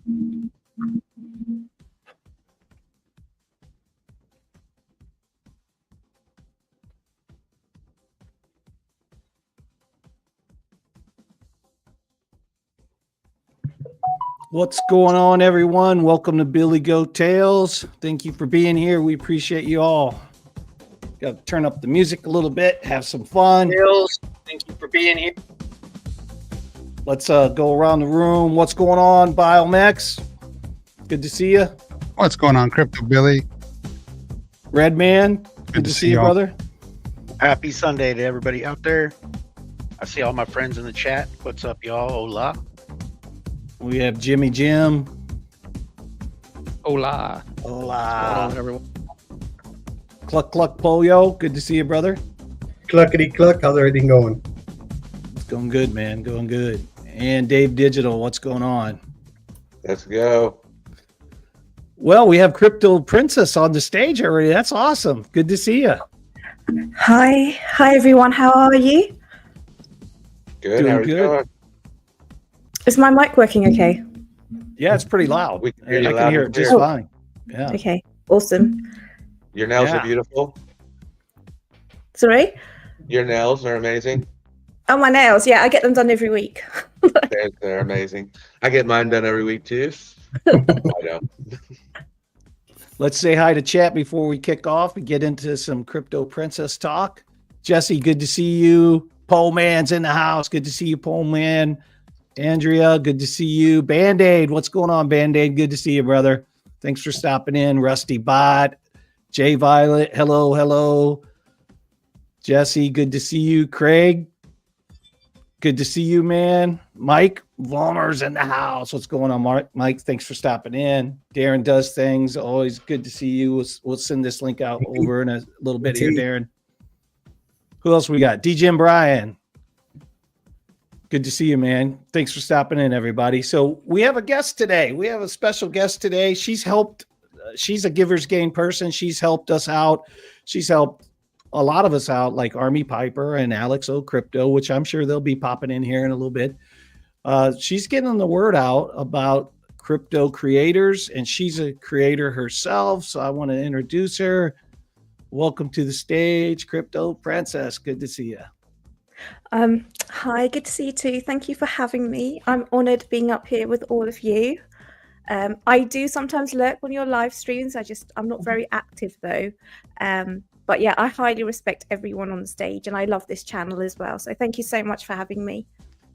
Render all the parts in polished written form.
What's going on, everyone? Welcome to Billy Goat Tales. Thank you for being here. We appreciate you all. Got to turn up the music a little bit, have some fun. Tales, thank you for being here. Let's go around the room. What's going on, Biomex? Good to see you. What's going on, Crypto Billy? Redman, good to see you, brother. Happy Sunday to everybody out there. I see all my friends in the chat. What's up, y'all? Hola. We have Jimmy Jim. Hola. Hola. What's going on, everyone? Cluck Cluck Polio, good to see you, brother. Cluckety cluck, how's everything going? It's going good, man. Going good. And Dave Digital, what's going on? Let's go. Well, we have Crypto Princess on the stage already. That's awesome. Good to see you. Hi everyone. How are you? Good. Doing How are you good. doing? Is my mic working okay? Yeah, it's pretty loud. We can hear I you can loud hear and it just clear. fine. Yeah. Okay, awesome. Your nails Yeah. are beautiful. Sorry? Your nails are amazing. Oh, my nails. Yeah, I get them done every week. They're amazing. I get mine done every week too. I know. Let's say hi to chat before we kick off and get into some Crypto Princess talk. Jesse, good to see you. Pole Man's in the house. Good to see you, Pole Man. Andrea, good to see you. Band-Aid, what's going on, Band-Aid? Good to see you, brother. Thanks for stopping in. Rusty Bot, Jay Violet, hello. Jesse, good to see you. Craig, good to see you, man. Mike Vollmer's in the house. What's going on, Mike? Thanks for stopping in. Darren does things. Always good to see you. We'll send this link out over in a little bit here, Darren. Who else we got? DJ and Brian. Good to see you, man. Thanks for stopping in, everybody. So we have a guest today. We have a special guest today. She's helped. She's a Giver's Gain person. She's helped us out. She's helped a lot of us out, like Army Piper and Alex O Crypto, which I'm sure they'll be popping in here in a little bit. She's getting the word out about crypto creators, and she's a creator herself. So I want to introduce her. Welcome to the stage, Crypto Princess. Good to see you. Hi, good to see you too. Thank you for having me. I'm honored being up here with all of you. I do sometimes lurk on your live streams. I'm not very active though. But yeah, I highly respect everyone on the stage, and I love this channel as well. So thank you so much for having me.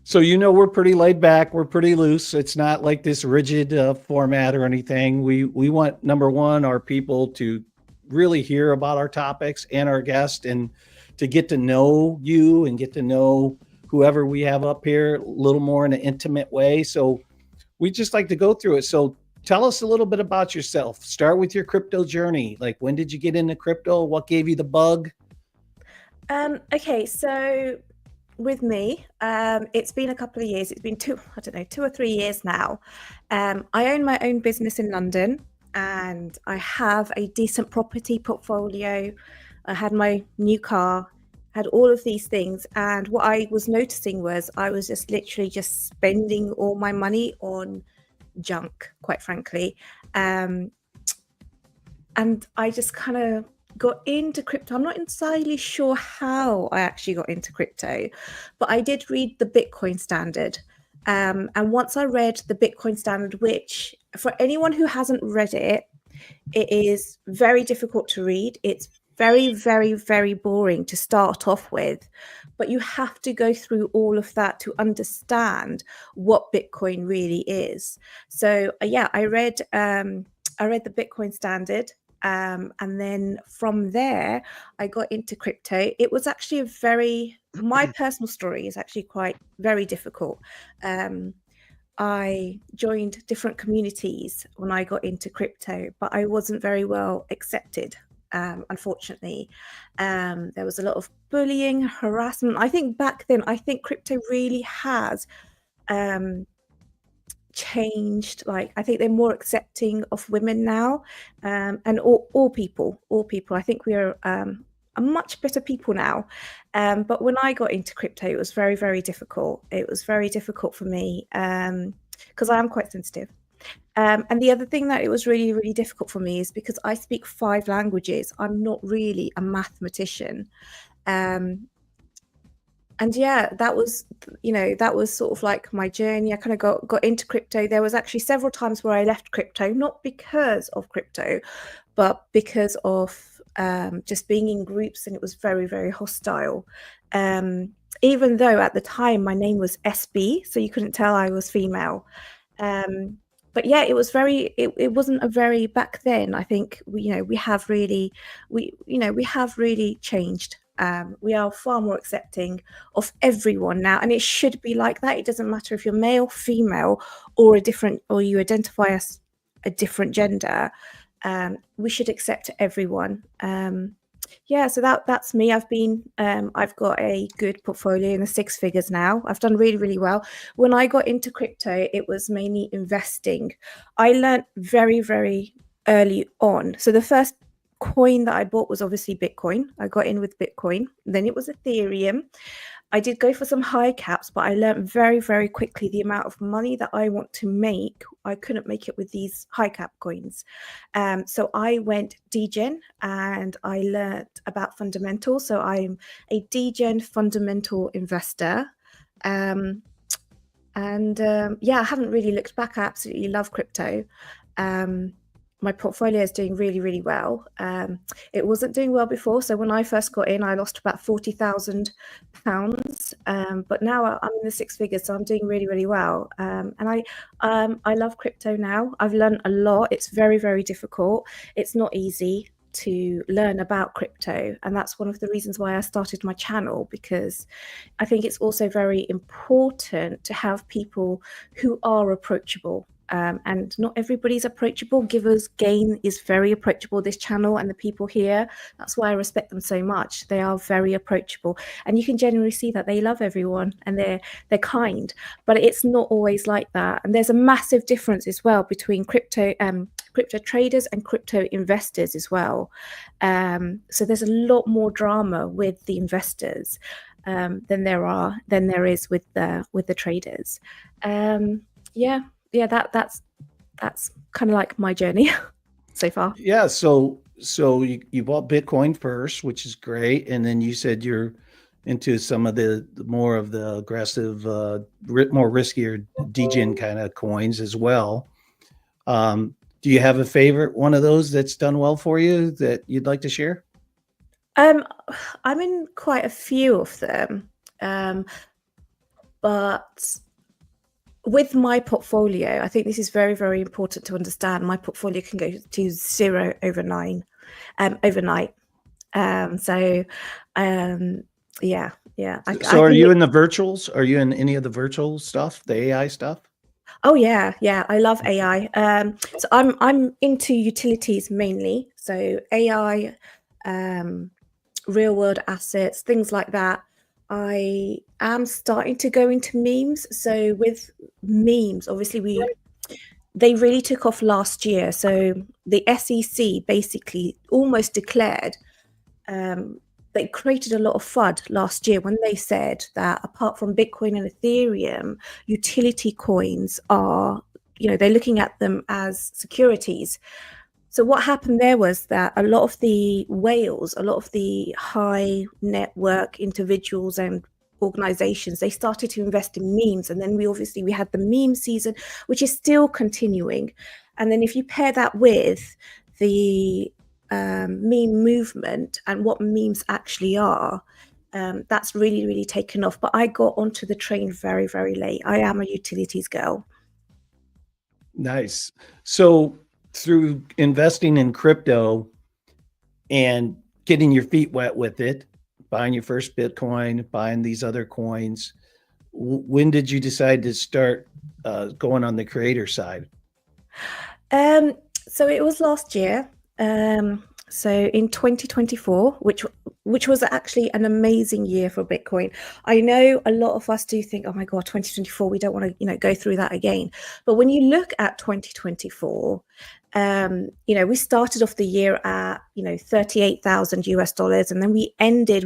So, we're pretty laid back. We're pretty loose. It's not like this rigid format or anything. We want, number one, our people to really hear about our topics and our guests, and to get to know you and get to know whoever we have up here a little more in an intimate way. So we just like to go through it. So tell us a little bit about yourself. Start with your crypto journey. Like, when did you get into crypto? What gave you the bug? Okay, so with me, it's been a couple of years. It's been 2 or 3 years now. I own my own business in London, and I have a decent property portfolio. I had my new car, had all of these things. And what I was noticing was I was just literally just spending all my money on junk, quite frankly. And I just kind of got into crypto. I'm not entirely sure how I actually got into crypto, but I did read the Bitcoin Standard. And once I read the Bitcoin Standard, which for anyone who hasn't read it, it is very difficult to read. It's very, very, very boring to start off with, but you have to go through all of that to understand what Bitcoin really is. So yeah, I read the Bitcoin Standard, and then from there I got into crypto. It was actually my personal story is actually quite very difficult. I joined different communities when I got into crypto, but I wasn't very well accepted. Unfortunately, there was a lot of bullying, harassment. I think back then, crypto really has changed. Like, I think they're more accepting of women now, and all people. I think we are a much better people now. But when I got into crypto, it was very, very difficult. It was very difficult for me because I am quite sensitive. And the other thing that it was really, really difficult for me is because I speak 5 languages. I'm not really a mathematician. And yeah, that was, that was sort of like my journey. I kind of got into crypto. There was actually several times where I left crypto, not because of crypto, but because of just being in groups, and it was very, very hostile. Even though at the time my name was SB, so you couldn't tell I was female. But yeah, it was it wasn't a very, back then, I think we have really changed. We are far more accepting of everyone now, and it should be like that. It doesn't matter if you're male, female, or you identify as a different gender. We should accept everyone. Yeah, so that's me. I've got a good portfolio in the 6 figures now. I've done really, really well. When I got into crypto, it was mainly investing. I learned very, very early on. So the first coin that I bought was obviously Bitcoin. I got in with Bitcoin. Then it was Ethereum. I did go for some high caps, but I learned very, very quickly the amount of money that I want to make. I couldn't make it with these high cap coins. So I went degen and I learned about fundamentals. So I'm a degen fundamental investor. Yeah, I haven't really looked back. I absolutely love crypto. My portfolio is doing really, really well. It wasn't doing well before. So when I first got in, I lost about £40,000. But now I'm in the 6 figures, so I'm doing really, really well. And I love crypto now. I've learned a lot. It's very, very difficult. It's not easy to learn about crypto. And that's one of the reasons why I started my channel, because I think it's also very important to have people who are approachable. And not everybody's approachable. Givers Gain is very approachable, this channel, and the people here. That's why I respect them so much. They are very approachable, and you can generally see that they love everyone and they're kind. But it's not always like that. And there's a massive difference as well between crypto traders and crypto investors as well. So there's a lot more drama with the investors than there is with the traders. Yeah, that's kind of like my journey so far. Yeah, so you bought Bitcoin first, which is great, and then you said you're into some of the more of the aggressive, more riskier degen kind of coins as well. Do you have a favorite one of those that's done well for you that you'd like to share? I'm in quite a few of them, but with my portfolio, I think this is very, very important to understand. My portfolio can go to 0 overnight. Yeah. So are you in the virtuals? Are you in any of the virtual stuff, the AI stuff? Oh yeah, I love AI. So I'm into utilities mainly. So AI, real world assets, things like that. I am starting to go into memes. So with memes, obviously they really took off last year. So the SEC basically almost declared, they created a lot of FUD last year when they said that apart from Bitcoin and Ethereum, utility coins are, they're looking at them as securities. So what happened there was that a lot of the whales, a lot of the high network individuals and organizations, they started to invest in memes. And then we had the meme season, which is still continuing. And then if you pair that with the meme movement and what memes actually are, that's really, really taken off. But I got onto the train very, very late. I am a utilities girl. Nice. So through investing in crypto and getting your feet wet with it, buying your first Bitcoin, buying these other coins, when did you decide to start going on the creator side? So it was last year. So in 2024, which was actually an amazing year for Bitcoin. I know a lot of us do think, oh my God, 2024, we don't want to, go through that again. But when you look at 2024, We started off the year at, $38,000 US, and then we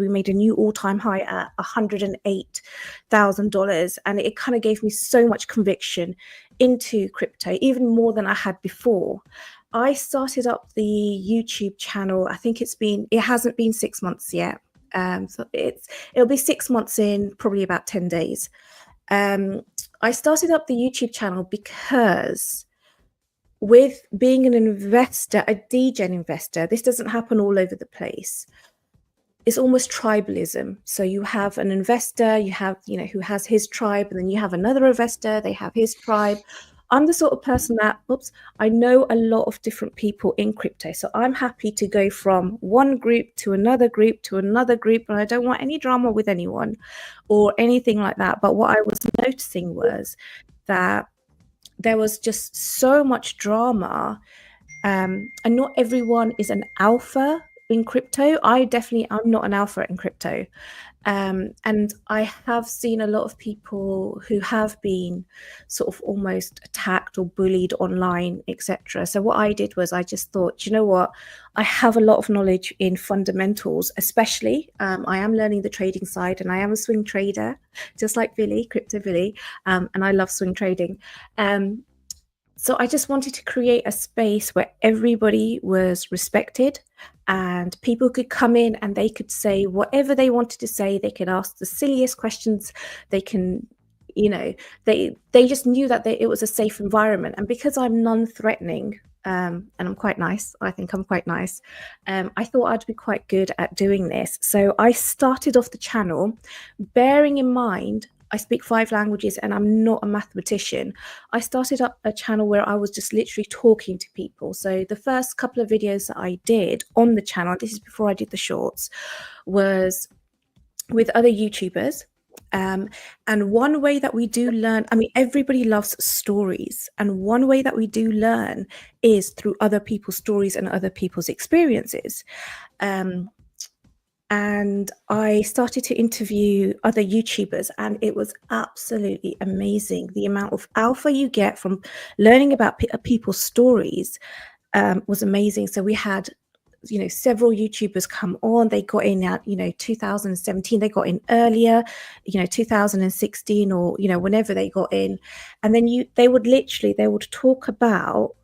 made a new all-time high at $108,000. And it kind of gave me so much conviction into crypto, even more than I had before. I started up the YouTube channel. I think it hasn't been 6 months yet. So it'll be 6 months in probably about 10 days. I started up the YouTube channel because with being an investor, a degen investor, this doesn't happen all over the place. It's almost tribalism. So you have an investor, who has his tribe, and then you have another investor, they have his tribe. I'm the sort of person that, I know a lot of different people in crypto. So I'm happy to go from one group to another group to another group, and I don't want any drama with anyone or anything like that. But what I was noticing was that there was just so much drama, and not everyone is an alpha in crypto. I'm not an alpha in crypto. And I have seen a lot of people who have been sort of almost attacked or bullied online, etc. So what I did was I just thought, you know what? I have a lot of knowledge in fundamentals, especially. I am learning the trading side, and I am a swing trader, just like Billy, Crypto Billy, and I love swing trading. So I just wanted to create a space where everybody was respected and people could come in and they could say whatever they wanted to say. They could ask the silliest questions. They can, they just knew that it was a safe environment. And because I'm non-threatening, and I'm quite nice, I think I'm quite nice, I thought I'd be quite good at doing this. So I started off the channel, bearing in mind I speak 5 languages and I'm not a mathematician. I started up a channel where I was just literally talking to people. So the first couple of videos that I did on the channel, this is before I did the shorts, was with other YouTubers. And one way that we do learn, everybody loves stories. And one way that we do learn is through other people's stories and other people's experiences. And I started to interview other YouTubers, and it was absolutely amazing. The amount of alpha you get from learning about people's stories was amazing. So we had, several YouTubers come on. They got in at, 2017. They got in earlier, 2016, or, whenever they got in. And then they would talk about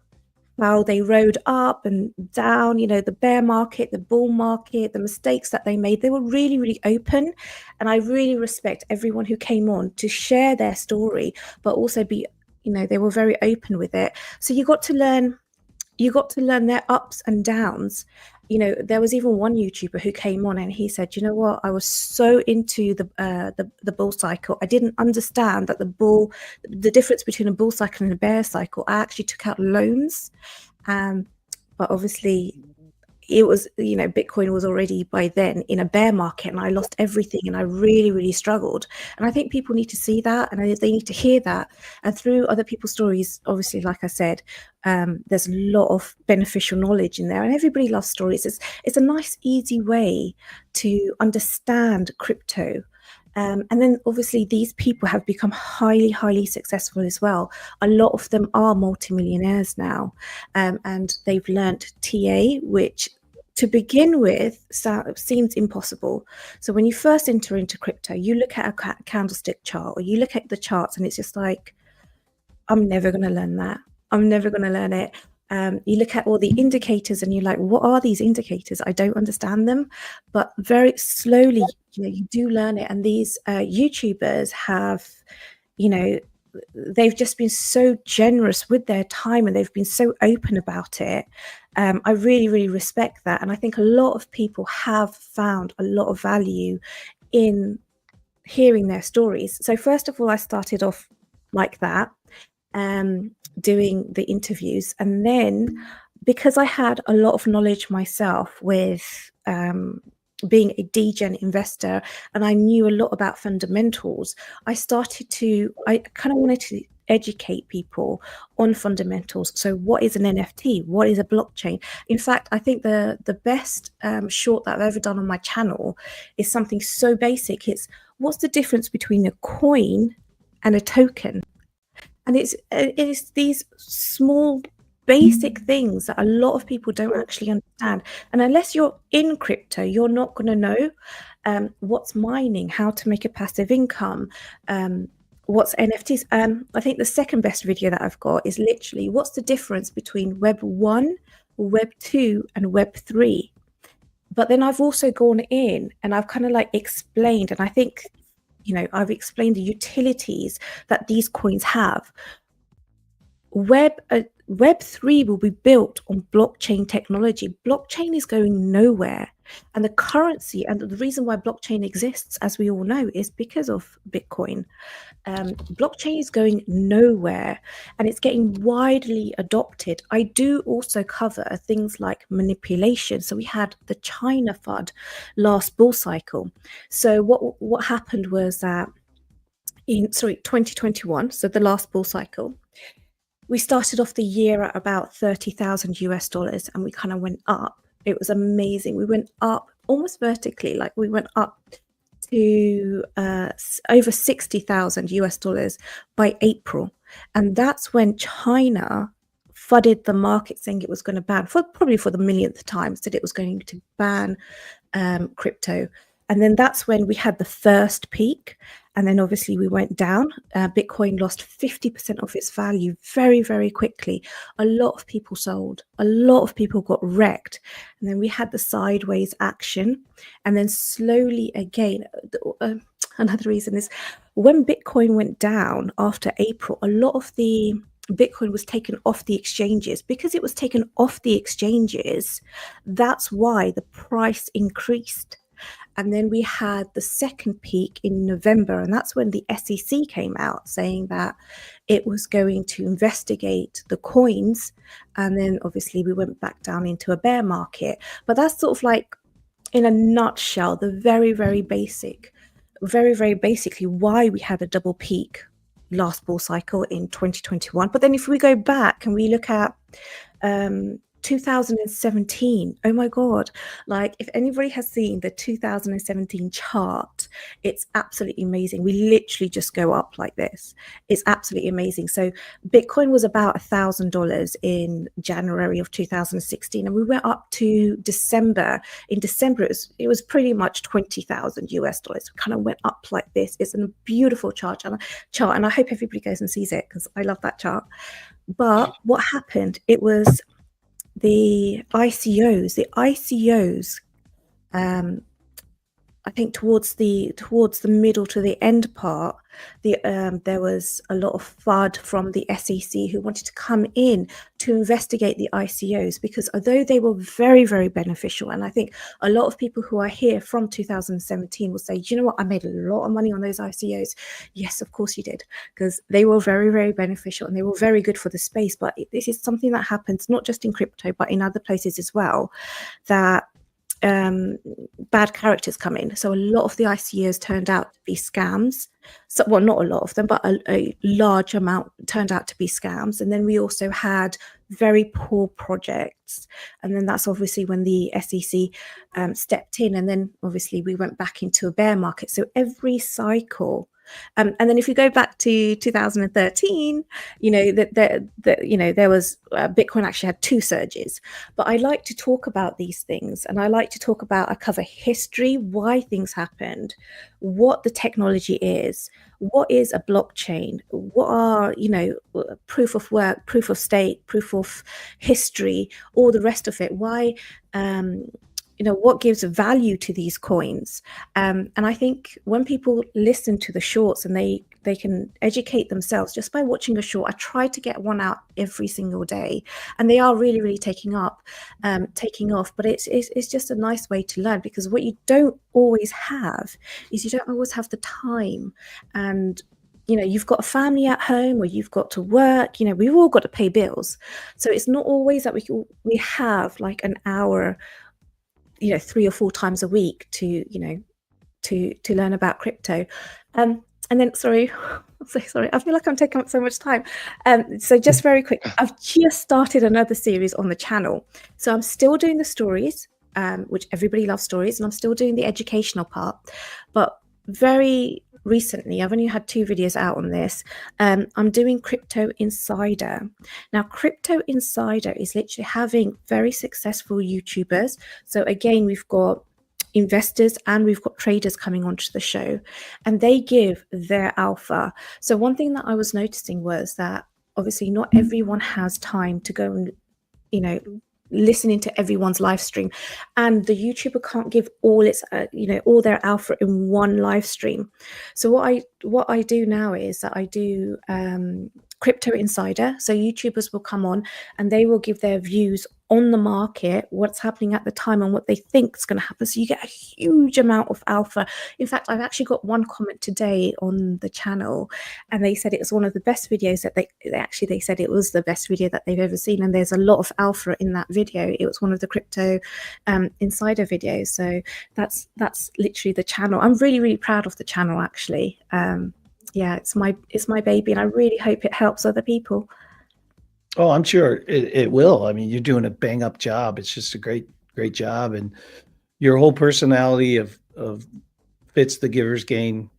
how they rode up and down, the bear market, the bull market, the mistakes that they made. They were really, really open. And I really respect everyone who came on to share their story, but also they were very open with it. So you got to learn their ups and downs. There was even one YouTuber who came on and he said, you know what, I was so into the bull cycle. I didn't understand that the difference between a bull cycle and a bear cycle. I actually took out loans. But obviously it was, Bitcoin was already by then in a bear market, and I lost everything, and I really, really struggled. And I think people need to see that, and they need to hear that. And through other people's stories, obviously, like I said, there's a lot of beneficial knowledge in there, and everybody loves stories. It's a nice, easy way to understand crypto. And then obviously these people have become highly, highly successful as well. A lot of them are multimillionaires now, and they've learnt TA, which to begin with seems impossible. So when you first enter into crypto, you look at a candlestick chart, or you look at the charts, and it's just like, I'm never going to learn that. I'm never going to learn it. You look at all the indicators and you're like, what are these indicators? I don't understand them. But very slowly, you do learn it. And these YouTubers have, they've just been so generous with their time, and they've been so open about it. I really, really respect that. And I think a lot of people have found a lot of value in hearing their stories. So first of all, I started off like that, doing the interviews. And then because I had a lot of knowledge myself with being a degen investor, and I knew a lot about fundamentals, I kind of wanted to educate people on fundamentals. So what is an NFT? What is a blockchain? In fact, I think the best short that I've ever done on my channel is something so basic. It's, what's the difference between a coin and a token? And it is these small basic things that a lot of people don't actually understand. And unless you're in crypto, you're not going to know what's mining, how to make a passive income, what's NFTs. I think the second best video that I've got is literally what's the difference between Web 1, Web 2, and Web 3. But then I've also gone in and I've kind of like explained, and I think, I've explained the utilities that these coins have. Web 3 will be built on blockchain technology. Blockchain is going nowhere. And the currency, and the reason why blockchain exists, as we all know, is because of Bitcoin. Blockchain is going nowhere and it's getting widely adopted. I do also cover things like manipulation. So we had the China FUD last bull cycle. So what happened was that in 2021, so the last bull cycle, we started off the year at about $30,000 and we kind of went up. It was amazing. We went up almost vertically, like we went up to over $60,000 by April. And that's when China flooded the market saying it was going to ban, probably for the millionth time, said it was going to ban crypto. And then that's when we had the first peak. And then obviously we went down. Bitcoin lost 50% of its value very, very quickly. A lot of people sold. A lot of people got wrecked. And then we had the sideways action. And then slowly again, another reason is when Bitcoin went down after April, a lot of the Bitcoin was taken off the exchanges. Because it was taken off the exchanges, that's why the price increased. And then we had the second peak in November, and that's when the SEC came out saying that it was going to investigate the coins. And then obviously we went back down into a bear market. But that's sort of like, in a nutshell, the very, very basically why we had a double peak last bull cycle in 2021. But then if we go back and we look at 2017, oh my god, like if anybody has seen the 2017 chart, it's absolutely amazing. We literally just go up like this. It's absolutely amazing. So Bitcoin was about $1,000 in January of 2016, and we went up to December. In December it was pretty much $20,000. We kind of went up like this. It's a beautiful chart, and I hope everybody goes and sees it because I love that chart. But what happened, it was the ICOs, I think towards the middle to the end part, there was a lot of FUD from the SEC who wanted to come in to investigate the ICOs, because although they were very, very beneficial, and I think a lot of people who are here from 2017 will say, you know what, I made a lot of money on those ICOs. Yes, of course you did, because they were very, very beneficial and they were very good for the space. But this is something that happens not just in crypto, but in other places as well, that bad characters come in. So a lot of the ICOs turned out to be scams. So, well, not a lot of them, but a large amount turned out to be scams. And then we also had very poor projects. And then that's obviously when the SEC stepped in. And then obviously we went back into a bear market. So every cycle. And then if you go back to 2013, there was Bitcoin actually had two surges. But I like to talk about these things, and I like to talk about, I cover history, why things happened, what the technology is, what is a blockchain, what are, proof of work, proof of stake, proof of history, all the rest of it, why what gives value to these coins. And I think when people listen to the shorts and they can educate themselves just by watching a short, I try to get one out every single day, and they are really, really taking off. But it's just a nice way to learn, because what you don't always have is you don't always have the time. And you've got a family at home, or you've got to work, we've all got to pay bills. So it's not always that we have like an hour 3 or 4 times a week to learn about crypto. And then sorry, I'm so sorry, I feel like I'm taking up so much time. So just very quick, I've just started another series on the channel. So I'm still doing the stories, which everybody loves stories, and I'm still doing the educational part, but very recently, I've only had 2 videos out on this. I'm doing Crypto Insider. Now, Crypto Insider is literally having very successful YouTubers. So again, we've got investors and we've got traders coming onto the show, and they give their alpha. So one thing that I was noticing was that obviously not everyone has time to go and, you know, listening to everyone's live stream, and the YouTuber can't give all its all their alpha in one live stream. So what I do now is that I do Crypto Insider. So YouTubers will come on and they will give their views on the market, what's happening at the time and what they think is going to happen. So you get a huge amount of alpha. In fact, I've actually got one comment today on the channel, and they said it was one of the best videos that they said it was the best video that they've ever seen. And there's a lot of alpha in that video. It was one of the Crypto Insider videos. So that's literally the channel. I'm really, really proud of the channel, actually. Yeah, it's my baby, and I really hope it helps other people. Oh, I'm sure it will. I mean, you're doing a bang up job. It's just a great job. And your whole personality of fits the giver's gain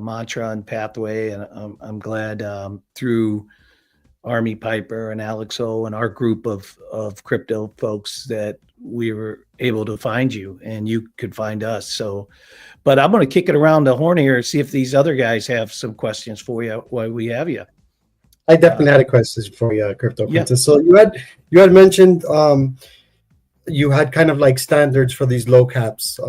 mantra and pathway. And I'm glad through Army Piper and Alex O and our group of crypto folks that we were able to find you and you could find us. So, but I'm going to kick it around the horn here and see if these other guys have some questions for you while we have you. I definitely had a question for you, Crypto Yeah. Princess. So you had mentioned you had kind of like standards for these low caps.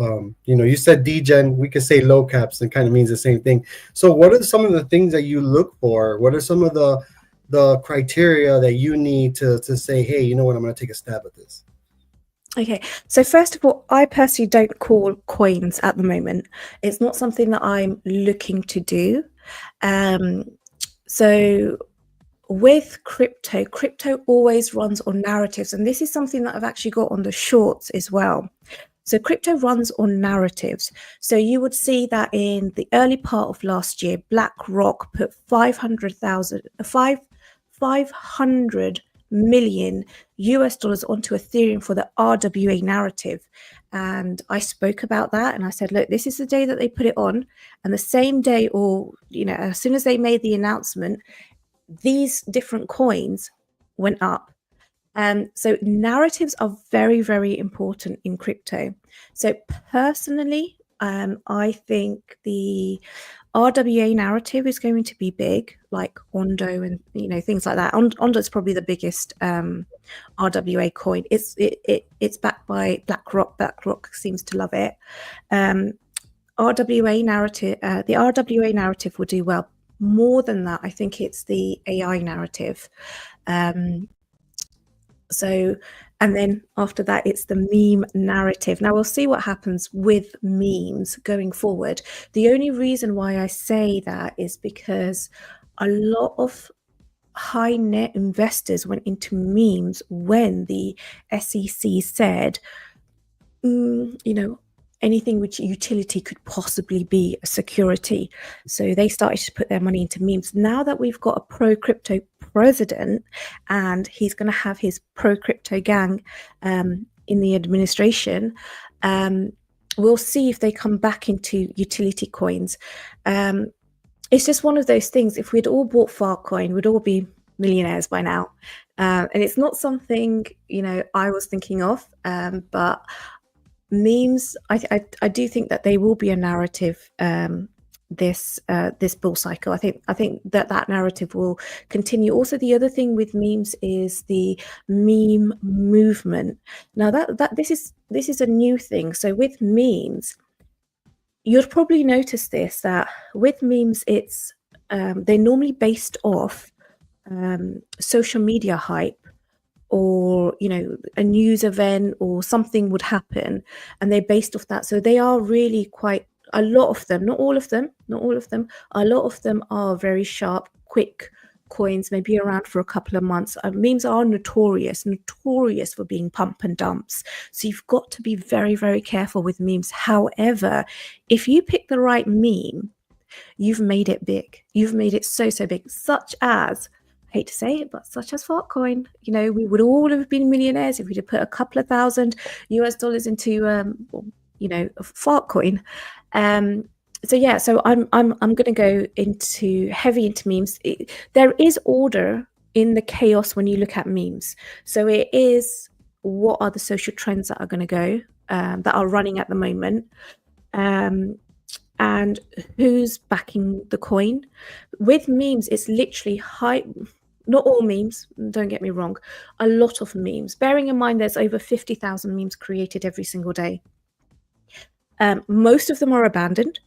You said degen, we could say low caps, and kind of means the same thing. So what are some of the things that you look for? What are some of the criteria that you need to say, hey, you know what, I'm going to take a stab at this? Okay, so first of all, I personally don't call coins at the moment. It's not something that I'm looking to do. So with crypto always runs on narratives, and this is something that I've actually got on the shorts as well. So crypto runs on narratives. So you would see that in the early part of last year, BlackRock put 500 million US dollars onto Ethereum for the RWA narrative. And I spoke about that, and I said, look, this is the day that they put it on, and the same day, or as soon as they made the announcement, these different coins went up. So narratives are very, very important in crypto. So personally, I think the RWA narrative is going to be big, like Ondo and things like that. Ondo is probably the biggest RWA coin. It's backed by BlackRock. BlackRock seems to love it. RWA narrative, the RWA narrative will do well. More than that, I think it's the AI narrative. And then after that, it's the meme narrative. Now we'll see what happens with memes going forward. The only reason why I say that is because a lot of high net investors went into memes when the SEC said, anything which utility could possibly be a security. So they started to put their money into memes. Now that we've got a pro-crypto president and he's going to have his pro-crypto gang in the administration, we'll see if they come back into utility coins. It's just one of those things. If we'd all bought Farcoin, we'd all be millionaires by now. And it's not something, I was thinking of, but memes, I do think that they will be a narrative this bull cycle. I think that narrative will continue. Also, the other thing with memes is the meme movement. Now that this is a new thing. So with memes, you'd probably notice this, that with memes, it's they're normally based off social media hype, or a news event or something would happen, and they're based off that. So they are really quite, a lot of them, not all of them, a lot of them are very sharp, quick coins, maybe around for a couple of months. Memes are notorious for being pump and dumps. So you've got to be very, very careful with memes. However, if you pick the right meme, you've made it big. You've made it so big, such as, I hate to say it, but such as Farcoin. We would all have been millionaires if we'd have put a couple of $1,000 US into Farcoin. so I'm going to go heavy into memes. There is order in the chaos when you look at memes. So it is, what are the social trends that are going to go, that are running at the moment, and who's backing the coin. With memes, it's literally high. Not all memes, don't get me wrong, a lot of memes. Bearing in mind there's over 50,000 memes created every single day. Most of them are abandoned.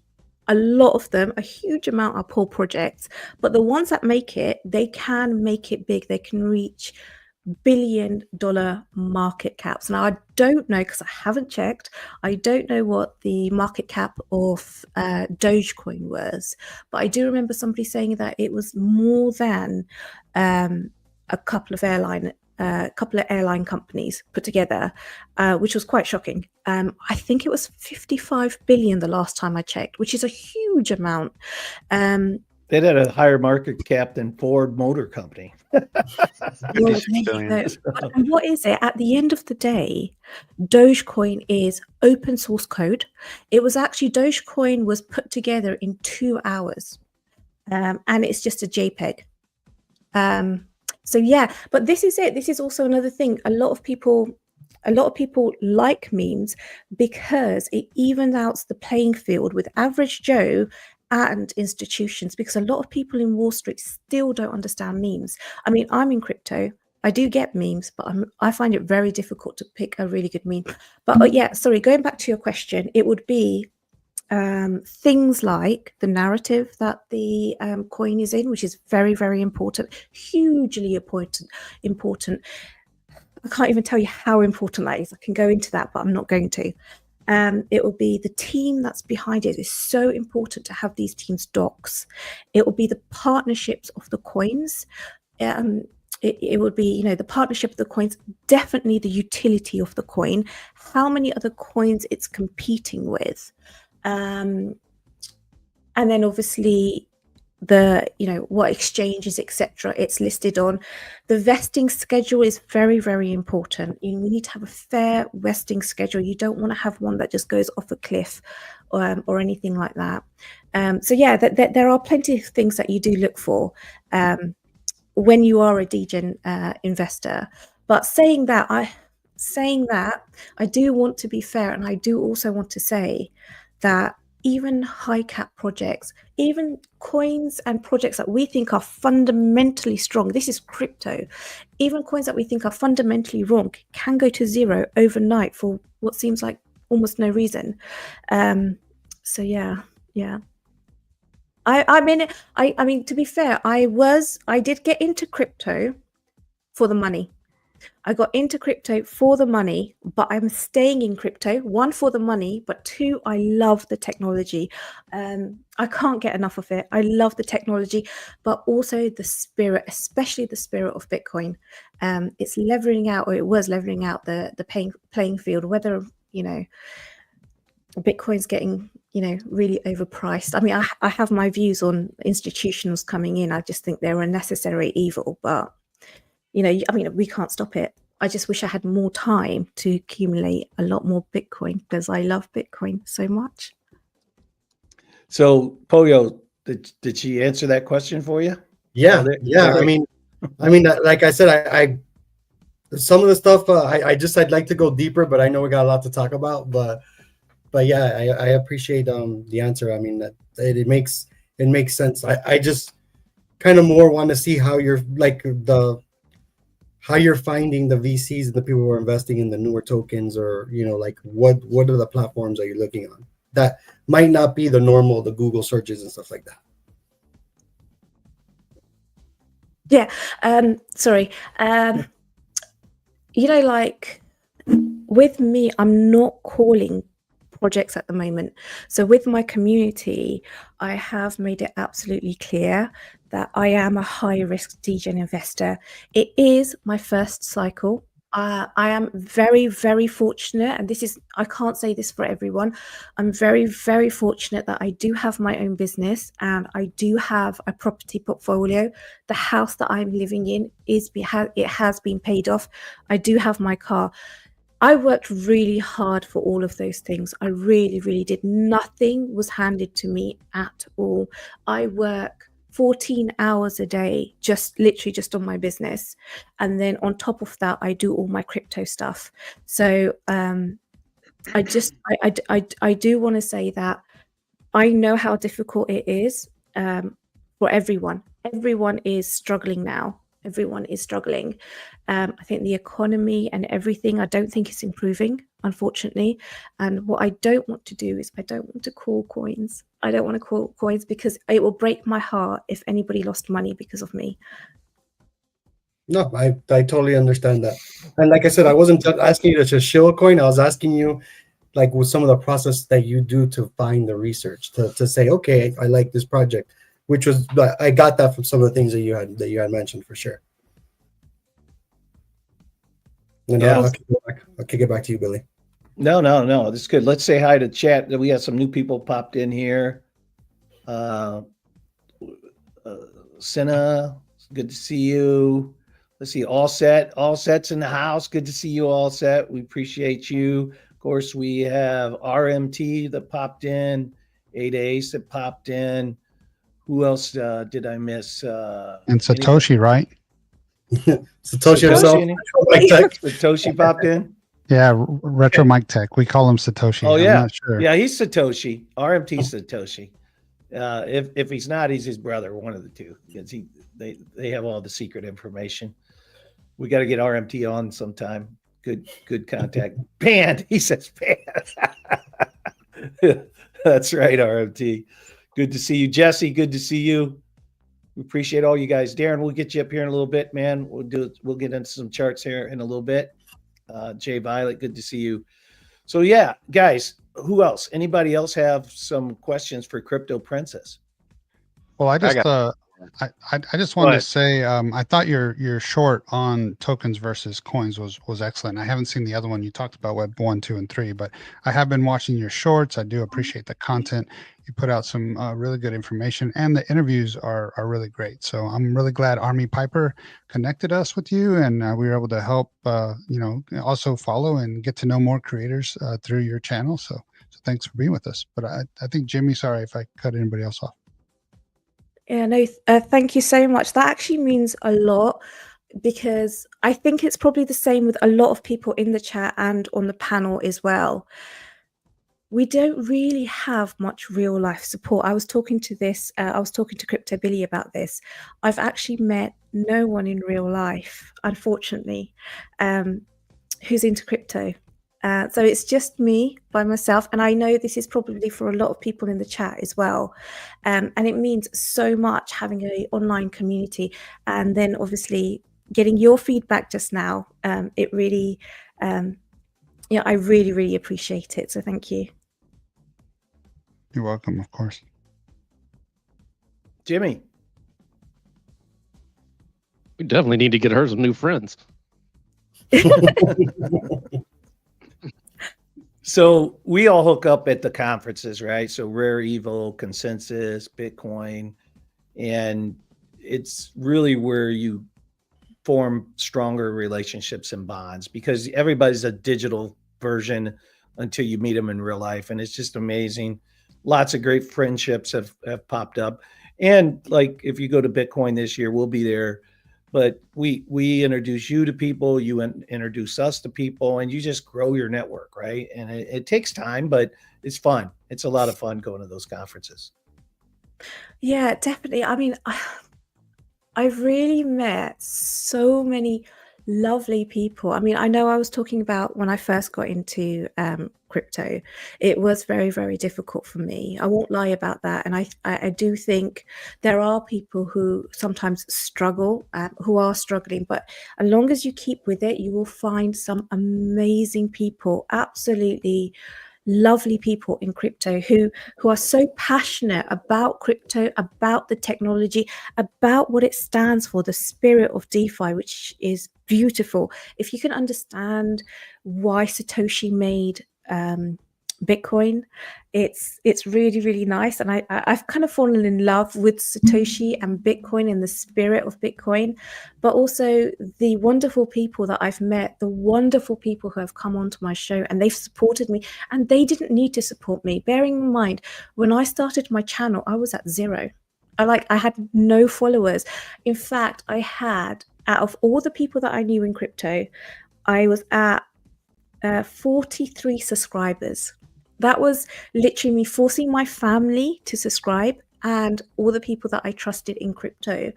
A lot of them, a huge amount, are poor projects. But the ones that make it, they can make it big. They can reach billion-dollar market caps. Now, I don't know, because I haven't checked, I don't know what the market cap of Dogecoin was, but I do remember somebody saying that it was more than a couple of airline companies put together, which was quite shocking. I think it was 55 billion the last time I checked, which is a huge amount. They had a higher market cap than Ford Motor Company. Well, there 56 you billion. go. And what is it? At the end of the day, Dogecoin is open source code. It was actually, Dogecoin was put together in 2 hours, and it's just a JPEG. So yeah, but this is it. This is also another thing. A lot of people like memes because it evens out the playing field with average Joe and institutions, because a lot of people in Wall Street still don't understand memes. I mean, I'm in crypto. I do get memes, but I find it very difficult to pick a really good meme. But yeah, sorry, going back to your question, it would be things like the narrative that the coin is in, which is very, very important, hugely important. I can't even tell you how important that is. I can go into that, but I'm not going to. It will be the team that's behind it. It's so important to have these teams' docs. It will be the partnerships of the coins. It would be, the partnership of the coins, definitely the utility of the coin, how many other coins it's competing with. And then obviously the, what exchanges, etc. it's listed on. The vesting schedule is very, very important. We need to have a fair vesting schedule. You don't want to have one that just goes off a cliff or anything like that. So yeah, there are plenty of things that you do look for when you are a degen investor. But saying that, I do want to be fair, and I do also want to say that even high cap projects, even coins and projects that we think are fundamentally strong, this is crypto, even coins that we think are fundamentally wrong can go to zero overnight for what seems like almost no reason. So yeah. I mean, to be fair, I did get into crypto for the money. I got into crypto for the money, but I'm staying in crypto, 1, for the money, but 2, I love the technology. I can't get enough of it. I love the technology, but also the spirit, especially the spirit of Bitcoin. It's leveling out, or it was leveling out the playing field, whether, Bitcoin's getting, really overpriced. I mean, I have my views on institutionals coming in. I just think they're a necessary evil, but we can't stop it. I just wish I had more time to accumulate a lot more Bitcoin, because I love Bitcoin so much. So Poyo, did she answer that question for you? Yeah. I mean, like I said, I some of the stuff I'd like to go deeper, but I know we got a lot to talk about. But yeah, I appreciate the answer. I mean, that it makes sense. I just kind of more want to see how you're how you're finding the VCs and the people who are investing in the newer tokens, or what are the platforms that you're looking on that might not be the Google searches and stuff like that. Yeah. Sorry. With me, I'm not calling projects at the moment. So with my community, I have made it absolutely clear that I am a high risk degen investor. It is my first cycle. I am very, very fortunate, and I can't say this for everyone. I'm very, very fortunate that I do have my own business and I do have a property portfolio. The house that I'm living in it has been paid off. I do have my car. I worked really hard for all of those things. I really, really did. Nothing was handed to me at all. I work 14 hours a day, just literally just on my business. And then on top of that, I do all my crypto stuff. So I do want to say that I know how difficult it is for everyone. Everyone is struggling now. Everyone is struggling. I think the economy and everything, I don't think it's improving, unfortunately. And what I don't want to do is I don't want to call coins. I don't want to call coins because it will break my heart if anybody lost money because of me. No, I totally understand that. And like I said, I wasn't asking you to just shill a coin. I was asking you, like, with some of the process that you do to find the research to say, okay, I like this project, which was, I got that from some of the things that you had mentioned for sure. And Yeah. I'll kick it back to you, Billy. No, that's good. Let's say hi to chat. We have some new people popped in here. Senna, good to see you. Let's see, All Set's in the house. Good to see you, All Set. We appreciate you. Of course, we have RMT that popped in, 8 Ace that popped in. Who else did I miss? And Satoshi, right? Satoshi himself. Satoshi popped in. Yeah, Retro Mike Tech. We call him Satoshi. Oh yeah, I'm not sure. Yeah, he's Satoshi. RMT Satoshi. If he's not, he's his brother. One of the two, because they have all the secret information. We got to get RMT on sometime. Good contact. Banned. He says banned. That's right, RMT. Good to see you, Jesse. Good to see you. We appreciate all you guys. Darren, we'll get you up here in a little bit, man. We'll get into some charts here in a little bit. Jay Violet, good to see you. So yeah, guys, who else? Anybody else have some questions for Crypto Princess? Well, I just wanted to say I thought your short on tokens versus coins was excellent. I haven't seen the other one you talked about, Web 1, 2, and 3, but I have been watching your shorts. I do appreciate the content. You put out some really good information, and the interviews are really great. So I'm really glad Army Piper connected us with you, and we were able to help also follow and get to know more creators through your channel. So thanks for being with us. But I think Jimmy, sorry if I cut anybody else off. Yeah, no, thank you so much. That actually means a lot because I think it's probably the same with a lot of people in the chat and on the panel as well. We don't really have much real life support. I was talking to Crypto Billy about this. I've actually met no one in real life, unfortunately, who's into crypto. So it's just me by myself. And I know this is probably for a lot of people in the chat as well. And it means so much having an online community. And then obviously getting your feedback just now, it really, I really, really appreciate it. So thank you. You're welcome, of course. Jimmy. We definitely need to get her some new friends. So we all hook up at the conferences, right? So Rare Evil, Consensus, Bitcoin, and it's really where you form stronger relationships and bonds because everybody's a digital version until you meet them in real life. And it's just amazing. Lots of great friendships have popped up. And like, if you go to Bitcoin this year, we'll be there, but we introduce you to people, you introduce us to people, and you just grow your network, right? And it takes time, but it's fun. It's a lot of fun going to those conferences. Yeah, definitely. I mean, I've really met so many lovely people. I mean, I know I was talking about when I first got into crypto, it was very, very difficult for me. I won't lie about that. And I do think there are people who sometimes struggle, who are struggling, but as long as you keep with it, you will find some amazing people, absolutely lovely people in crypto who are so passionate about crypto, about the technology, about what it stands for, the spirit of DeFi, which is beautiful. If you can understand why Satoshi made Bitcoin. It's really, really nice. And I've kind of fallen in love with Satoshi and Bitcoin and the spirit of Bitcoin, but also the wonderful people that I've met, the wonderful people who have come onto my show and they've supported me, and they didn't need to support me. Bearing in mind, when I started my channel, I was at zero. I had no followers. In fact, I had, out of all the people that I knew in crypto, I was at 43 subscribers. That was literally me forcing my family to subscribe and all the people that I trusted in crypto.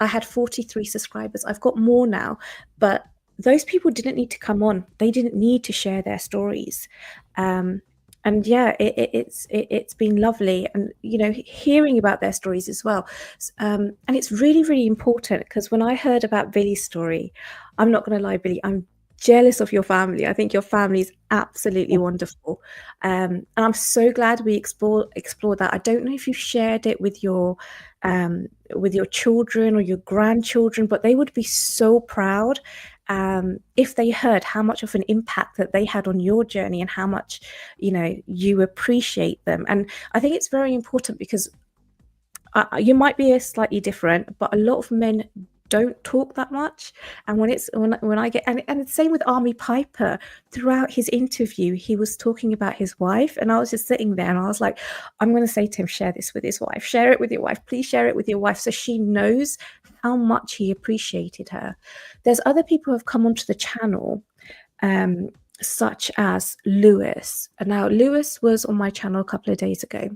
I had 43 subscribers. I've got more now, but those people didn't need to come on. They didn't need to share their stories. And yeah, it's been lovely, and hearing about their stories as well. And it's really, really important, because when I heard about Billy's story, I'm not going to lie, Billy, I'm jealous of your family. I think your family is absolutely wonderful, and I'm so glad we explored that. I don't know if you shared it with your children or your grandchildren, but they would be so proud if they heard how much of an impact that they had on your journey and how much you appreciate them. And I think it's very important, because you might be slightly different, but a lot of men don't talk that much. And when I get, and the same with Army Piper, throughout his interview he was talking about his wife, and I was just sitting there and I was like, I'm going to say to him, share this with his wife, share it with your wife, please share it with your wife, so she knows how much he appreciated her. There's other people who have come onto the channel, such as Lewis. And now Lewis was on my channel a couple of days ago.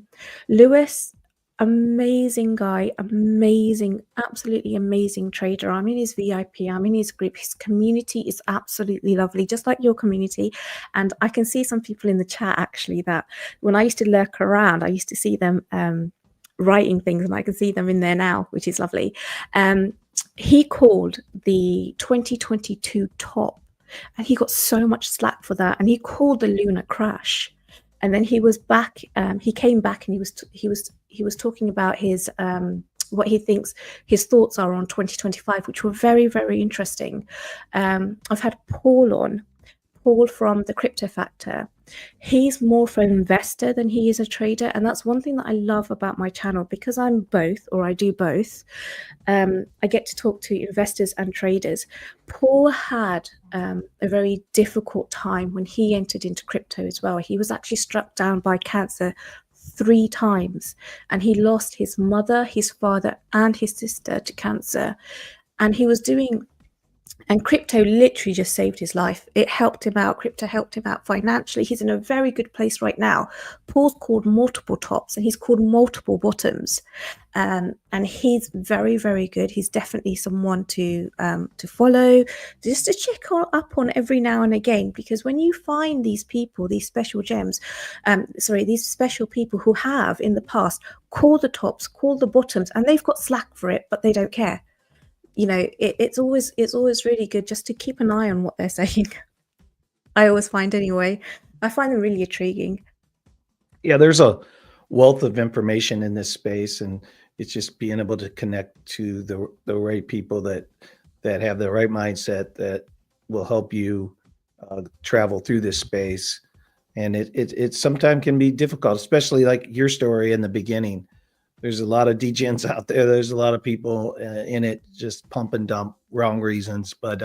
Lewis, amazing guy, amazing, absolutely amazing trader. I'm in his VIP, I'm in his group. His community is absolutely lovely, just like your community. And I can see some people in the chat actually that when I used to lurk around, I used to see them writing things, and I can see them in there now, which is lovely. He called the 2022 top, and he got so much slack for that, and he called the lunar crash. And then he was back. He came back, and he was talking about his what he thinks his thoughts are on 2025, which were very, very interesting. I've had Paul from the Crypto Factor. He's more of an investor than he is a trader, and that's one thing that I love about my channel, because I'm both, or I do both. I get to talk to investors and traders. Paul had a very difficult time when he entered into crypto as well. He was actually struck down by cancer 3 times, and he lost his mother, his father, and his sister to cancer. And he was doing, and crypto literally just saved his life. It helped him out. Crypto helped him out financially. He's in a very good place right now. Paul's called multiple tops, and he's called multiple bottoms. And he's very, very good. He's definitely someone to follow, just to check up on every now and again, because when you find these people, these special gems, these special people who have in the past called the tops, called the bottoms, and they've got slack for it, but they don't care. It's always really good just to keep an eye on what they're saying. I always find, anyway. I find them really intriguing. Yeah, there's a wealth of information in this space, and it's just being able to connect to the right people that have the right mindset that will help you travel through this space. And it sometimes can be difficult, especially like your story in the beginning. There's a lot of degens out there. There's a lot of people in it just pump and dump, wrong reasons. But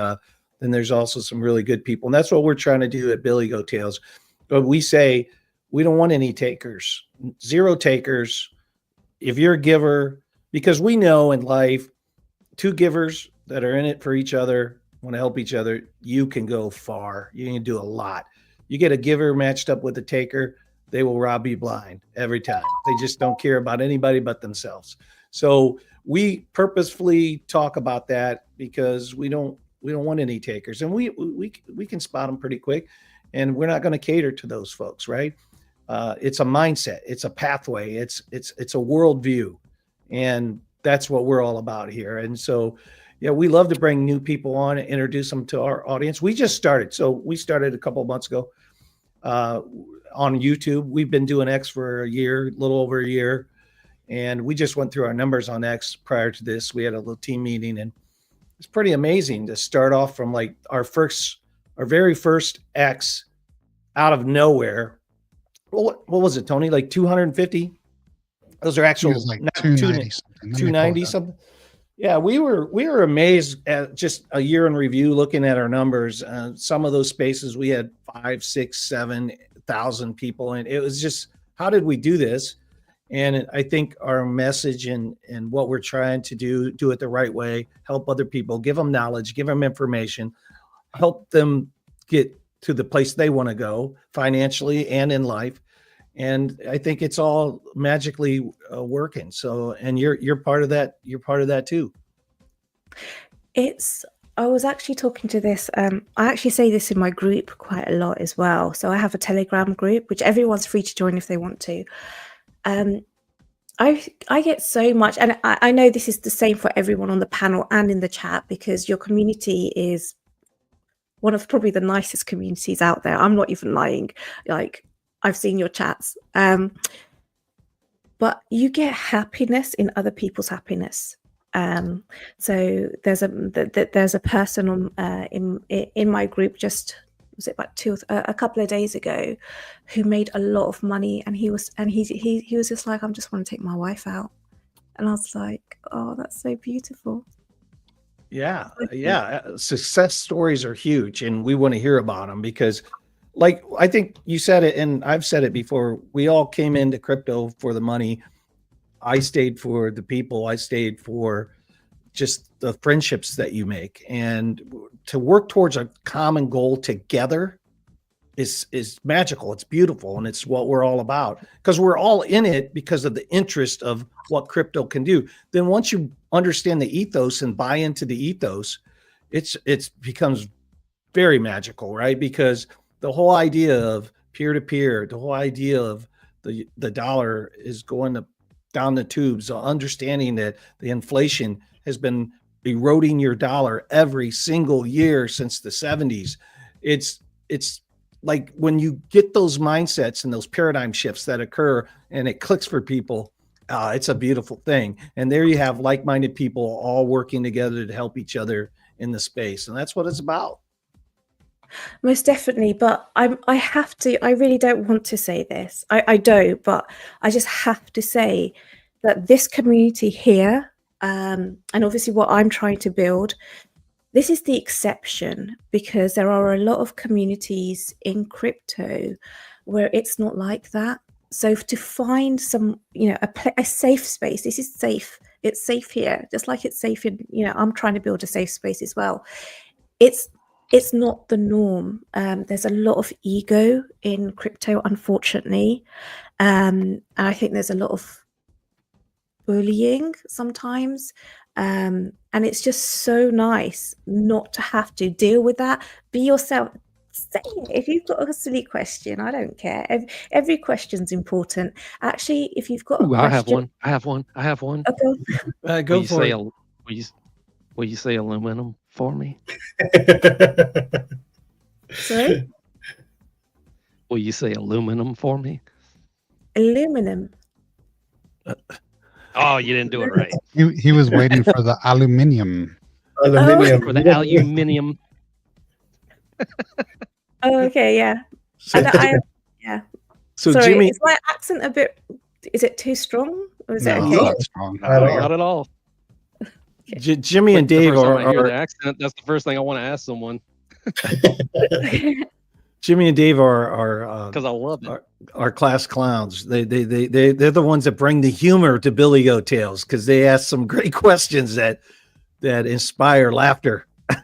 then there's also some really good people. And that's what we're trying to do at Billy Goat Tales. But we say we don't want any takers, 0 takers. If you're a giver, because we know in life, 2 givers that are in it for each other, want to help each other, you can go far. You can do a lot. You get a giver matched up with a taker, they will rob you blind every time. They just don't care about anybody but themselves. So we purposefully talk about that because we don't want any takers, and we can spot them pretty quick, and we're not going to cater to those folks, right? It's a mindset, it's a pathway, it's a worldview, and that's what we're all about here. And so, yeah, we love to bring new people on and introduce them to our audience. We just started, so we started a couple of months ago. On YouTube. We've been doing X for a year, a little over a year. And we just went through our numbers on X prior to this. We had a little team meeting, and it's pretty amazing to start off from like our very first X out of nowhere. what was it, Tony? Like 250? Those are It actual, was like not 290 something. Let me pull it 290 up. something. Yeah, we were amazed at just a year in review, looking at our numbers. Some of those spaces we had 5, 6, 7,000 people, and it was just, how did we do this? And I think our message and what we're trying to do it the right way, help other people, give them knowledge, give them information, help them get to the place they want to go financially and in life. And I think it's all magically working. So, and you're part of that. You're part of that too. I was actually talking to this. I actually say this in my group quite a lot as well. So I have a Telegram group, which everyone's free to join if they want to. I get so much, and I know this is the same for everyone on the panel and in the chat, because your community is one of probably the nicest communities out there. I'm not even lying. Like, I've seen your chats. But you get happiness in other people's happiness. So there's a person on in my group, just was it about a couple of days ago, who made a lot of money, and he was just like, I just want to take my wife out. And I was like, oh, that's so beautiful. Yeah. Success stories are huge, and we want to hear about them, because like, I think you said it, and I've said it before, we all came into crypto for the money. I stayed for the people. I stayed for just the friendships that you make, and to work towards a common goal together is magical. It's beautiful, and it's what we're all about, because we're all in it because of the interest of what crypto can do. Then once you understand the ethos and buy into the ethos, it's becomes very magical, right? Because the whole idea of peer-to-peer, the whole idea of the dollar is going down the tubes, understanding that the inflation has been eroding your dollar every single year since the 70s. It's like, when you get those mindsets and those paradigm shifts that occur and it clicks for people, it's a beautiful thing. And there you have like-minded people all working together to help each other in the space. And that's what it's about. Most definitely. But I really don't want to say this. I don't, but I just have to say that this community here, and obviously what I'm trying to build, this is the exception, because there are a lot of communities in crypto where it's not like that. So to find some, a safe space, this is safe. It's safe here, just like it's safe in, I'm trying to build a safe space as well. It's not the norm. There's a lot of ego in crypto, unfortunately. And I think there's a lot of bullying sometimes. And it's just so nice not to have to deal with that. Be yourself. Say it. If you've got a silly question, I don't care. Every question's important. Actually, if you've got a question, I have one. Okay. Go for it. Will you say aluminum for me? Sorry? Will you say aluminum for me? Aluminum. Oh, you didn't do it right. He was waiting for the aluminium. Aluminium. For the aluminium. Oh, okay, yeah. Yeah. So Sorry, Jimmy, is my accent a bit? Is it too strong, or is it No, okay? not strong. Not at all. Jimmy and Dave the first time I hear the are accent. That's the first thing I want to ask someone, Jimmy and Dave are because I love it. our class clowns. They're the ones that bring the humor to Billy Goat Tales, because they ask some great questions that inspire laughter. And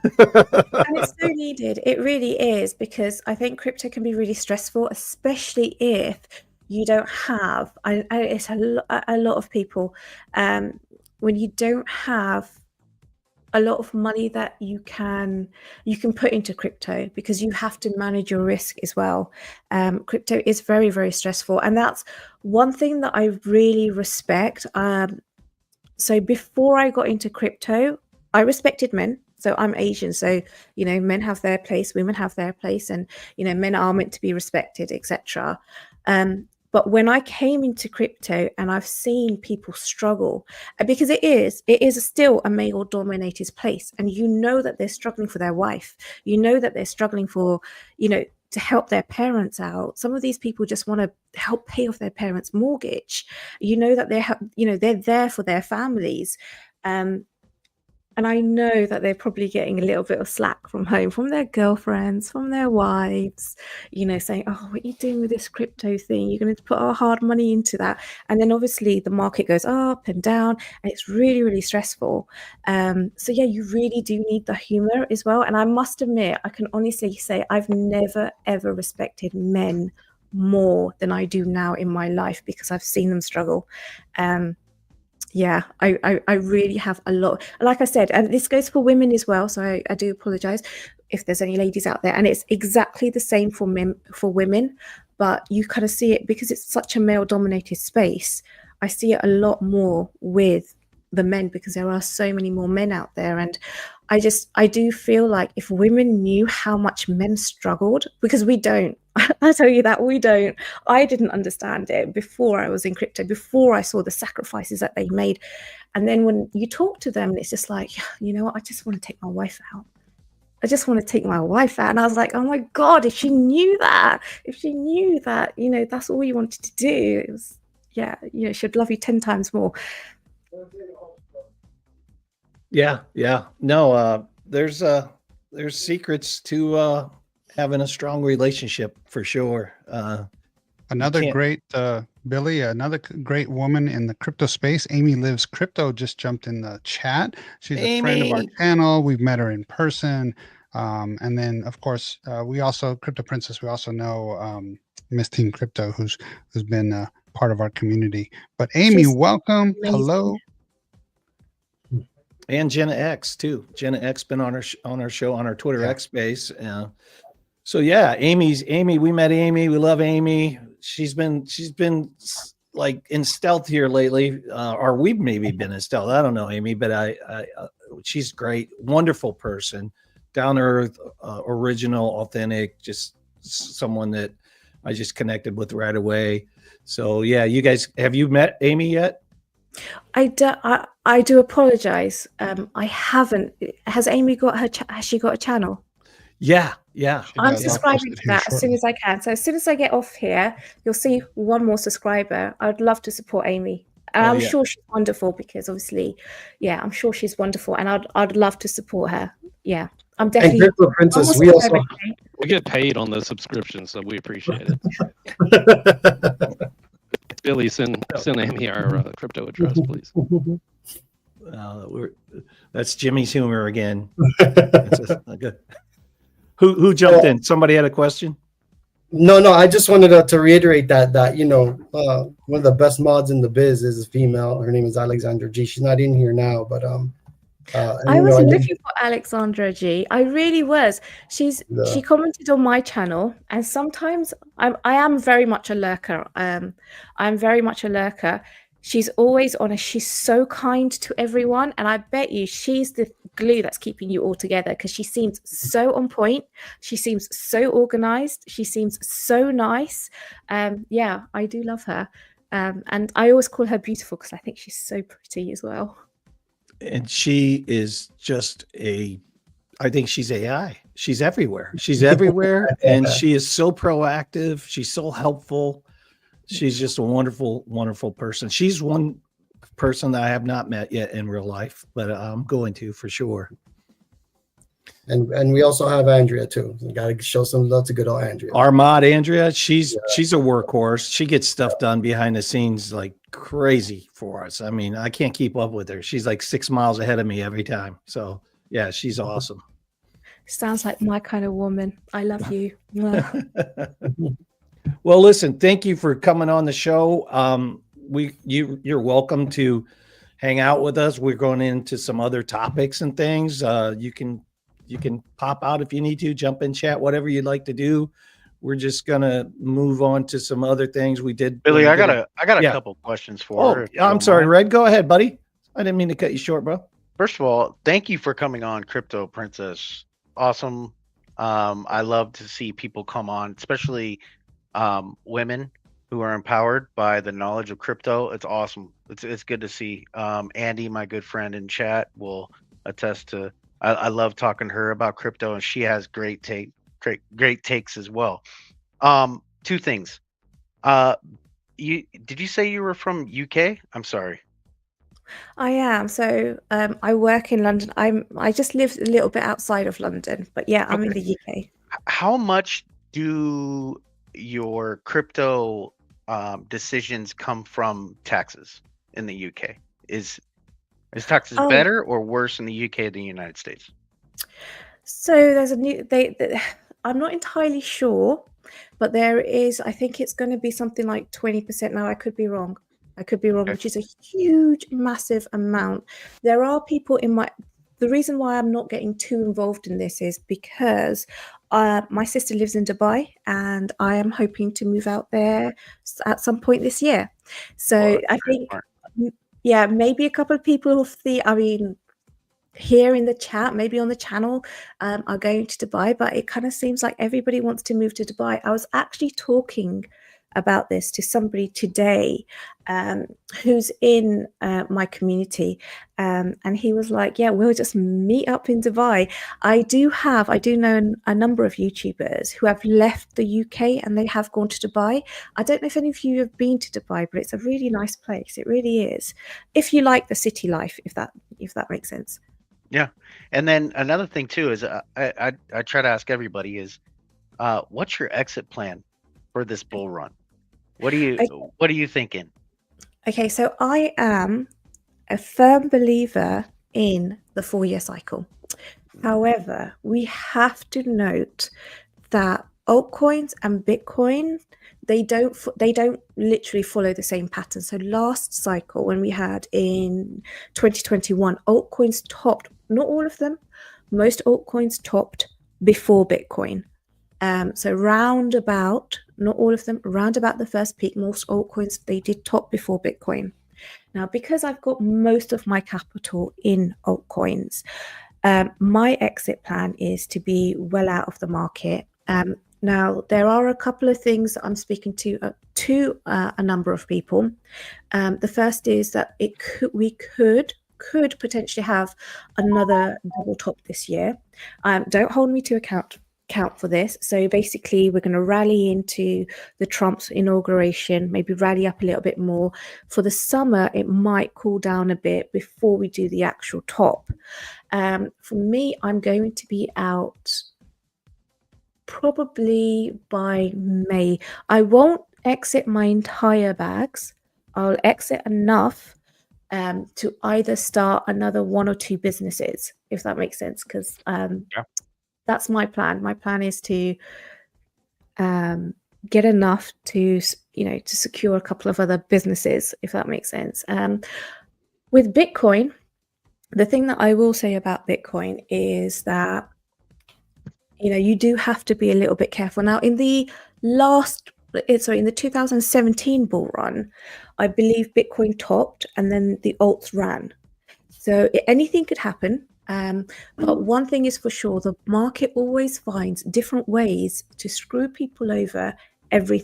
it's so needed. It really is, because I think crypto can be really stressful, especially if you don't have. It's a lot of people. When you don't have a lot of money that you can put into crypto, because you have to manage your risk as well. Crypto is very, very stressful, and that's one thing that I really respect. So before I got into crypto, I respected men. So I'm Asian, so men have their place, women have their place, and men are meant to be respected, etc. But when I came into crypto, and I've seen people struggle, because it is still a male-dominated place, and that they're struggling for their wife, that they're struggling for, to help their parents out. Some of these people just want to help pay off their parents' mortgage. You know that they're there for their families. And I know that they're probably getting a little bit of slack from home, from their girlfriends, from their wives, saying, oh, what are you doing with this crypto thing? You're going to put our hard money into that. And then obviously the market goes up and down, and it's really, really stressful. So yeah, you really do need the humor as well. And I must admit, I can honestly say I've never, ever respected men more than I do now in my life, because I've seen them struggle. Yeah, I really have a lot. Like I said, and this goes for women as well. So I do apologize if there's any ladies out there. And it's exactly the same for women, but you kind of see it because it's such a male-dominated space. I see it a lot more with the men because there are so many more men out there. And I do feel like if women knew how much men struggled, because we don't, I tell you that we don't. I didn't understand it before I was in crypto, before I saw the sacrifices that they made. And then when you talk to them, it's just like, you know what, I just want to take my wife out. I just want to take my wife out. And I was like, oh my God, if she knew that, that's all you wanted to do, it was, she'd love you 10 times more. Yeah. No, there's secrets to having a strong relationship for sure. Another great Billy, another great woman in the crypto space, Amy Lives Crypto, just jumped in the chat. She's a friend of our channel. We've met her in person. And then of course, we also, Crypto Princess, we also know Miss Team Crypto, who's been part of our community. But Amy, welcome. Amazing. Hello. And Jenna X too. Jenna X been on our show on our Twitter X space. So yeah, Amy. We met Amy. We love Amy. She's been like in stealth here lately, or we've maybe been in stealth. I don't know, Amy, but she's great, wonderful person, down to earth, original, authentic, just someone that I just connected with right away. So yeah, you guys, have you met Amy yet? I do apologize. I haven't. Has Amy got has she got a channel? Yeah. I'm subscribing to that as soon as I can. So as soon as I get off here, you'll see one more subscriber. I'd love to support Amy. And I'm sure she's wonderful because obviously, I'm sure she's wonderful. And I'd love to support her. Yeah. I'm definitely. And Princess, we get paid on the subscription, so we appreciate it. Billy, send Amy our crypto address, please. That's Jimmy's humor again. Good. Who jumped in? Somebody had a question? No. I just wanted to reiterate that one of the best mods in the biz is a female. Her name is Alexandra G. She's not in here now, but I was looking for Alexandra G. I really was. She commented on my channel, and sometimes I am very much a lurker. I'm very much a lurker. She's always honest. She's so kind to everyone, and I bet you she's the glue that's keeping you all together because she seems so on point. She seems so organized. She seems so nice. I do love her, and I always call her beautiful because I think she's so pretty as well. And she is just I think she's AI. She's everywhere. She's everywhere. And she is so proactive. She's so helpful. She's just a wonderful, wonderful person. She's one person that I have not met yet in real life, but I'm going to for sure. And we also have Andrea too. We got to show some love to good old Andrea. Our mod Andrea, she's a workhorse. She gets stuff done behind the scenes like crazy for us. I mean, I can't keep up with her. She's like 6 miles ahead of me every time. So yeah, she's awesome. Sounds like my kind of woman. I love you. Well, listen, thank you for coming on the show. You're welcome to hang out with us. We're going into some other topics and things. You can pop out if you need to, jump in chat, whatever you'd like to do. We're just gonna move on to some other things we did. Billy, I got a couple questions for her. I'm sorry, Red. Go ahead, buddy. I didn't mean to cut you short, bro. First of all, thank you for coming on, Crypto Princess. Awesome. I love to see people come on, especially women who are empowered by the knowledge of crypto. It's awesome. It's good to see. Andy, my good friend in chat, will attest to. I love talking to her about crypto, and she has great take great takes as well. Two things. Did you say you were from UK? I'm sorry. I am. So I work in London. I just live a little bit outside of London, but yeah, I'm in the UK. How much do your crypto decisions come from taxes in the UK? Is taxes better or worse in the UK than the United States? So there's a new I'm not entirely sure, but there is, I think it's going to be something like 20%. Now I could be wrong. Okay. Which is a huge, massive amount. There are people the reason why I'm not getting too involved in this is because my sister lives in Dubai and I am hoping to move out there at some point this year. So I think, yeah, maybe a couple of people here in the chat, maybe on the channel, are going to Dubai, but it kind of seems like everybody wants to move to Dubai. I was actually talking about this to somebody today who's in my community, and he was like, yeah, we'll just meet up in Dubai. I do know a number of YouTubers who have left the UK and they have gone to Dubai. I don't know if any of you have been to Dubai, but it's a really nice place. It really is, if you like the city life, if that makes sense. Yeah. And then another thing too is I try to ask everybody is what's your exit plan for this bull run? What are you thinking? Okay, so I am a firm believer in the 4-year cycle. However, we have to note that altcoins and Bitcoin, they don't literally follow the same pattern. So last cycle, when we had in 2021, altcoins topped, not all of them, most altcoins topped before Bitcoin. So roundabout, not all of them, roundabout the first peak, most altcoins, they did top before Bitcoin. Now, because I've got most of my capital in altcoins, my exit plan is to be well out of the market. Now, there are a couple of things that I'm speaking to a number of people. The first is that we could potentially have another double top this year. Don't hold me to account for this. So basically, we're going to rally into the Trump's inauguration, maybe rally up a little bit more. For the summer, it might cool down a bit before we do the actual top. For me, I'm going to be out probably by May. I won't exit my entire bags. I'll exit enough to either start another 1 or 2 businesses, if that makes sense, because that's my plan. My plan is to get enough to secure a couple of other businesses, if that makes sense. With Bitcoin, the thing that I will say about Bitcoin is that you do have to be a little bit careful. Now, in the 2017 bull run, I believe Bitcoin topped and then the alts ran. So anything could happen. But one thing is for sure, the market always finds different ways to screw people over every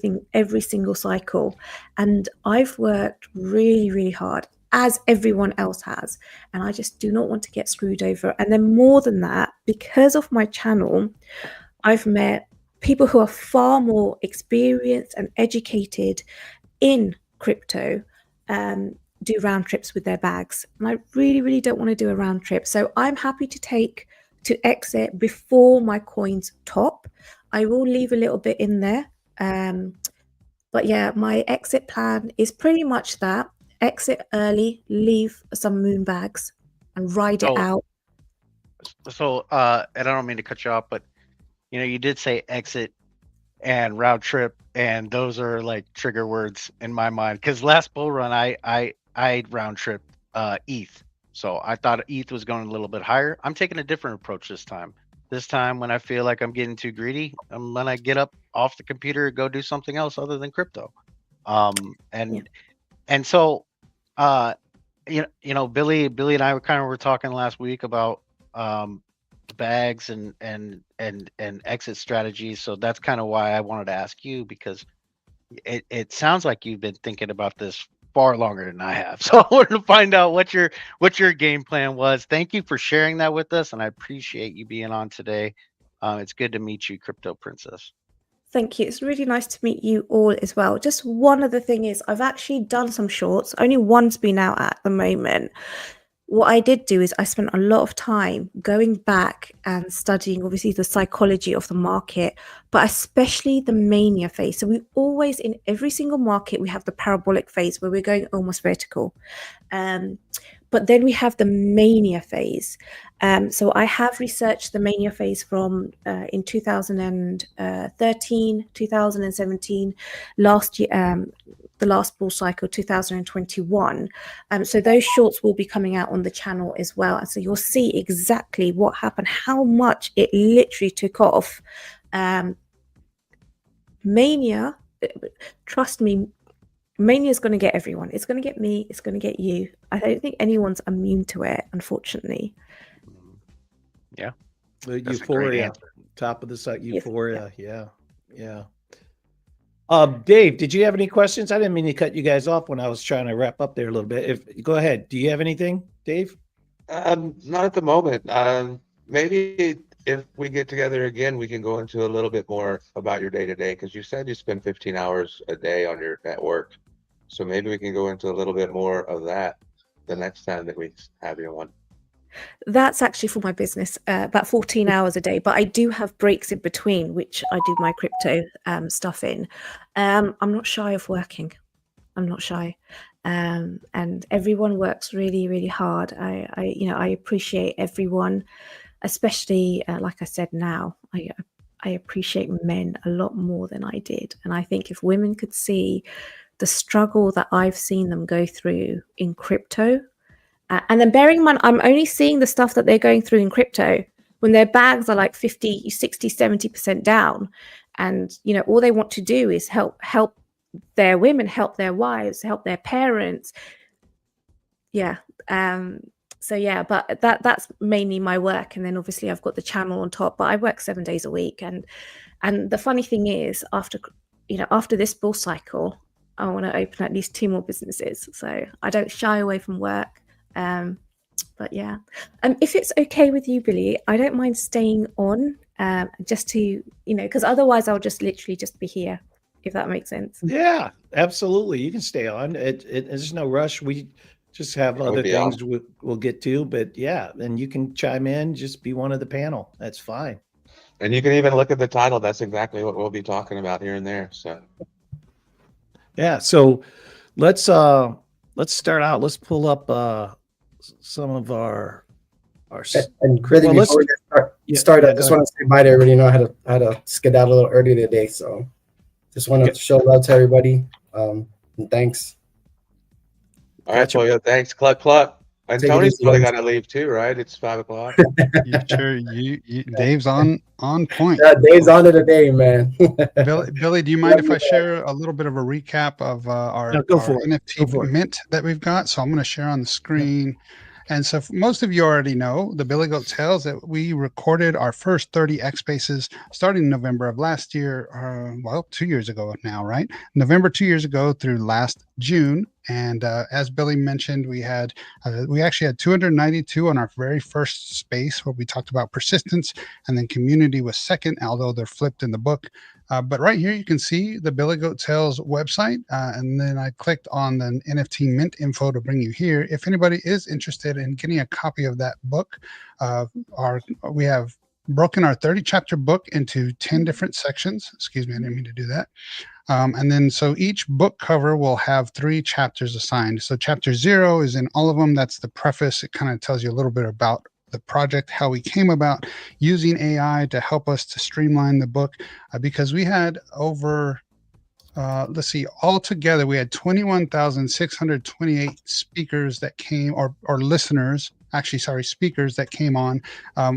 single cycle. And I've worked really, really hard, as everyone else has. And I just do not want to get screwed over. And then more than that, because of my channel, I've met people who are far more experienced and educated in crypto, do round trips with their bags. And I really, really don't want to do a round trip. So I'm happy to exit before my coins top. I will leave a little bit in there. But yeah, my exit plan is pretty much that. Exit early, leave some moon bags and ride it out. So, and I don't mean to cut you off, but you did say exit and round trip, and those are like trigger words in my mind. Because last bull run, I round trip ETH, so I thought ETH was going a little bit higher. I'm taking a different approach this time. This time, when I feel like I'm getting too greedy, I'm gonna get up off the computer and go do something else other than crypto. And so, Billy and I were talking last week about bags and exit strategies. So that's kind of why I wanted to ask you, because it sounds like you've been thinking about this far longer than I have. So I wanted to find out what your game plan was. Thank you for sharing that with us, and I appreciate you being on today. It's good to meet you, Crypto Princess. Thank you. It's really nice to meet you all as well. Just one other thing is I've actually done some shorts. Only one's been out at the moment. What I did do is I spent a lot of time going back and studying, obviously, the psychology of the market, but especially the mania phase. So we always, in every single market, we have the parabolic phase where we're going almost vertical. But then we have the mania phase. So I have researched the mania phase from in 2013, 2017, last year, the last bull cycle, 2021. So those shorts will be coming out on the channel as well. And so you'll see exactly what happened, how much it literally took off. Mania, trust me, mania is going to get everyone. It's going to get me. It's going to get you. I don't think anyone's immune to it, unfortunately. Yeah. The That's a great euphoria, answer. top of the site, euphoria. Yeah. Dave, did you have any questions? I didn't mean to cut you guys off when I was trying to wrap up there a little bit. Go ahead. Do you have anything, Dave? Not at the moment. Maybe if we get together again, we can go into a little bit more about your day to day, because you said you spend 15 hours a day on your network. So maybe we can go into a little bit more of that the next time that we have you on. That's actually for my business, about 14 hours a day, but I do have breaks in between, which I do my crypto stuff in. I'm not shy of working. I'm not shy. And everyone works really, really hard. I appreciate everyone, especially, like I said, now, I appreciate men a lot more than I did. And I think if women could see the struggle that I've seen them go through in crypto, and then bearing in mind, I'm only seeing the stuff that they're going through in crypto when their bags are like 50, 60, 70% down. And, all they want to do is help their women, help their wives, help their parents. Yeah. So yeah, but that's mainly my work. And then obviously I've got the channel on top, but I work 7 days a week. And the funny thing is, after this bull cycle, I want to open at least 2 more businesses. So I don't shy away from work. But yeah, if it's okay with you, Billy, I don't mind staying on, just to, because otherwise I'll just literally just be here, if that makes sense. Yeah, absolutely. You can stay on. There's no rush. We just have other things we'll get to, but yeah, and you can chime in, just be one of the panel. That's fine. And you can even look at the title. That's exactly what we'll be talking about here and there. So yeah, so let's start out. Let's pull up some of our and really, before we start, I just want to say bye to everybody. I had to skedaddle a little early today, so just want to show love to everybody. And thanks. All right, Toya. Thanks, Cluck. And Tony's probably got to leave too, right? It's 5 o'clock. Sure. Dave's on point. Yeah, Dave's on it today, man. Billy, do you mind if I share a little bit of a recap of our NFT mint that we've got? So I'm going to share on the screen. And so most of you already know the Billy Goat Tales that we recorded our first 30 X Spaces starting in November of last year. 2 years ago now, right? November 2 years ago through last June. And as Billy mentioned, we actually had 292 on our very first space where we talked about persistence, and then community was second, although they're flipped in the book. But right here, you can see the Billy Goat Tales website. And then I clicked on the NFT mint info to bring you here. If anybody is interested in getting a copy of that book, we have broken our 30 chapter book into 10 different sections. Excuse me, I didn't mean to do that. And then so each book cover will have 3 chapters assigned. So chapter 0 is in all of them. That's the preface. It kind of tells you a little bit about the project, how we came about using AI to help us to streamline the book, because we had over, altogether we had 21,628 speakers that came, or listeners. Speakers that came on.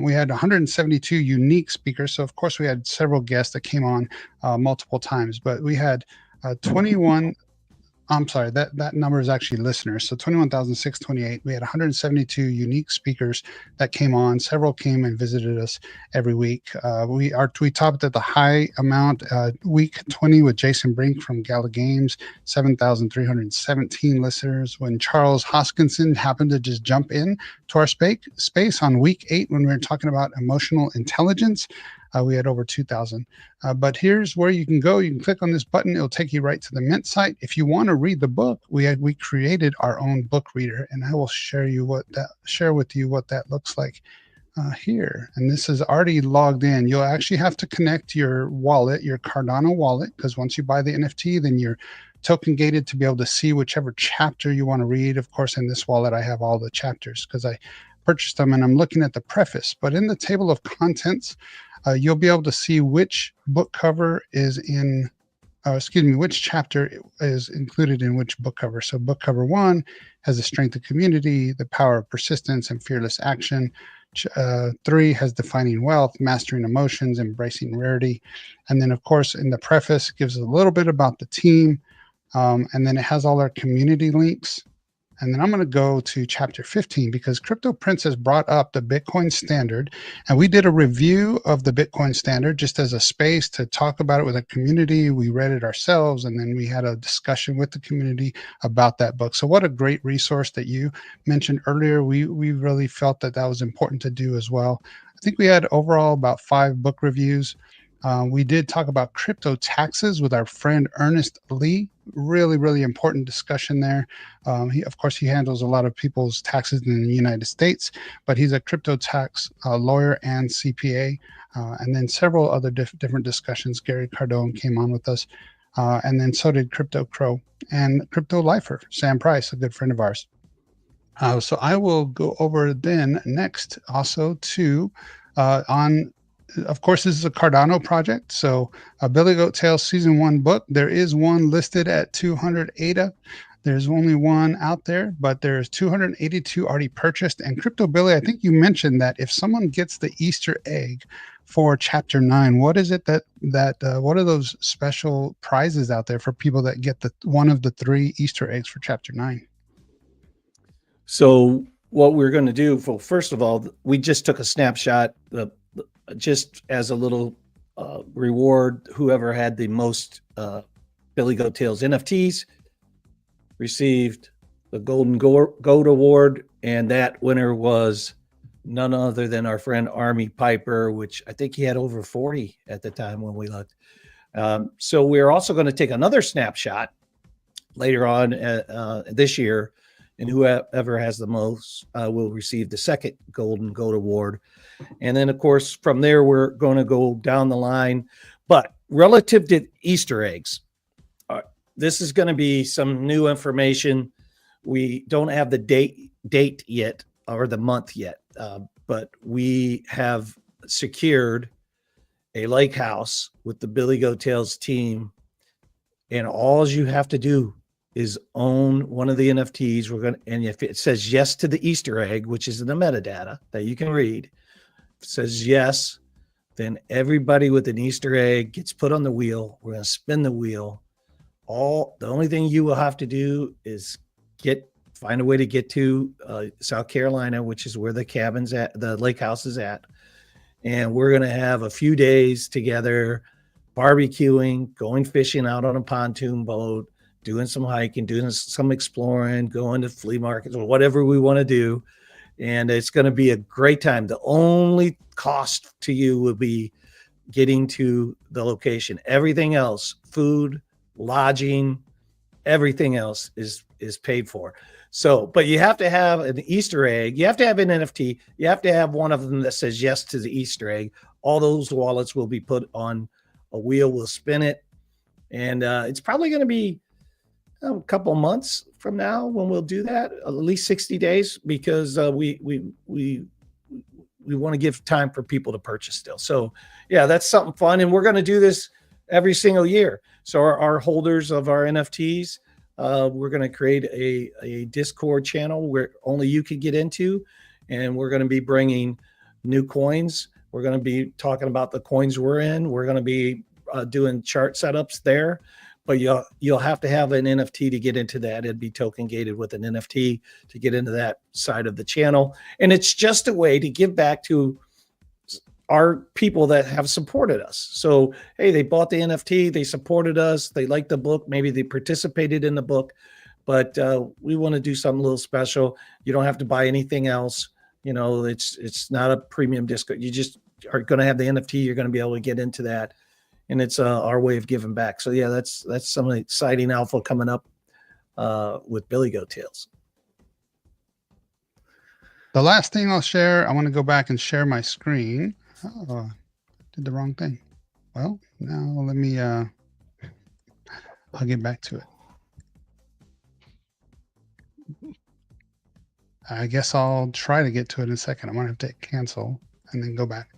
We had 172 unique speakers. So, of course, we had several guests that came on multiple times, but we had 21. I'm sorry, that number is actually listeners. So 21,628. We had 172 unique speakers that came on. Several came and visited us every week. We topped at the high amount, week 20 with Jason Brink from Gala Games, 7,317 listeners. When Charles Hoskinson happened to just jump in to our space on week 8 when we were talking about emotional intelligence, We had over 2,000. But here's where you can go. You can click on this button. It'll take you right to the Mint site. If you want to read the book, we created our own book reader, and I will share with you what that looks like here. And this is already logged in. You'll actually have to connect your wallet, your Cardano wallet, because once you buy the NFT, then you're token gated to be able to see whichever chapter you want to read. Of course, in this wallet, I have all the chapters because I purchased them, and I'm looking at the preface. But in the table of contents, you'll be able to see which book cover is in, which chapter is included in which book cover. So book cover 1 has the strength of community, the power of persistence, and fearless action. 3 has defining wealth, mastering emotions, embracing rarity. And then, of course, in the preface, it gives a little bit about the team. And then it has all our community links. And then I'm going to go to chapter 15 because Crypto Princess brought up the Bitcoin standard, and we did a review of the Bitcoin standard just as a space to talk about it with a community. We read it ourselves, and then we had a discussion with the community about that book. So what a great resource that you mentioned earlier. We really felt that was important to do as well. I think we had overall about 5 book reviews. We did talk about crypto taxes with our friend Ernest Lee. Really, really important discussion there. Of course, he handles a lot of people's taxes in the United States, but he's a crypto tax lawyer and CPA. And then several other different discussions. Gary Cardone came on with us. And then so did Crypto Crow and Crypto Lifer, Sam Price, a good friend of ours. So I will go over then next also to of course, this is a Cardano project. So Billy Goat Tales Season 1 book. There is one listed at 200 ADA. There's only one out there, but there's 282 already purchased. And Crypto Billy, I think you mentioned that if someone gets the Easter egg for Chapter 9, what is it what are those special prizes out there for people that get one of the 3 Easter eggs for Chapter 9? So what we're going to do, well, first of all, we just took a snapshot just as a little reward. Whoever had the most Billy Goat Tales NFTs received the Golden Goat Award, and that winner was none other than our friend Army Piper, which I think he had over 40 at the time when we looked. So we're also going to take another snapshot later on this year, and whoever has the most will receive the second Golden Goat Award. And then, of course, from there, we're going to go down the line. But relative to Easter eggs, this is going to be some new information. We don't have the date yet or the month yet, but we have secured a lake house with the Billy Goat Tales team. And all you have to do is own one of the NFTs. And if it says yes to the Easter egg, which is in the metadata that you can read, says yes, then everybody with an Easter egg gets put on the wheel. We're going to spin the wheel. The only thing you will have to do is find a way to get to South Carolina, which is where the cabin's at, the lake house is at. And we're going to have a few days together, barbecuing, going fishing out on a pontoon boat, doing some hiking, doing some exploring, going to flea markets or whatever we want to do. And it's going to be a great time. The only cost to you will be getting to the location. Everything else, food, lodging, everything else is paid for. So, but you have to have an Easter egg. You have to have an NFT. You have to have one of them that says yes to the Easter egg. All those wallets will be put on a wheel. We'll spin it. And it's probably going to be a couple months from now when we'll do that, at least 60 days, because we want to give time for people to purchase still. So yeah, that's something fun. And we're going to do this every single year. So our holders of our NFTs, we're going to create a Discord channel where only you can get into, and we're going to be bringing new coins. We're going to be talking about the coins we're in. We're going to be doing chart setups there. But you'll have to have an NFT to get into that. It'd be token gated with an NFT to get into that side of the channel. And it's just a way to give back to our people that have supported us. So, hey, they bought the NFT, they supported us, they liked the book, maybe they participated in the book, but we want to do something a little special. You don't have to buy anything else. You know, it's not a premium discount. You just are going to have the NFT, you're going to be able to get into that. And it's our way of giving back. So yeah, that's some exciting alpha coming up with Billy Goat Tales. The last thing I'll share, I want to go back and share my screen. Oh, did the wrong thing. Well, now let me, I'll get back to it. I guess I'll try to get to it in a second. I'm going to have to hit cancel and then go back.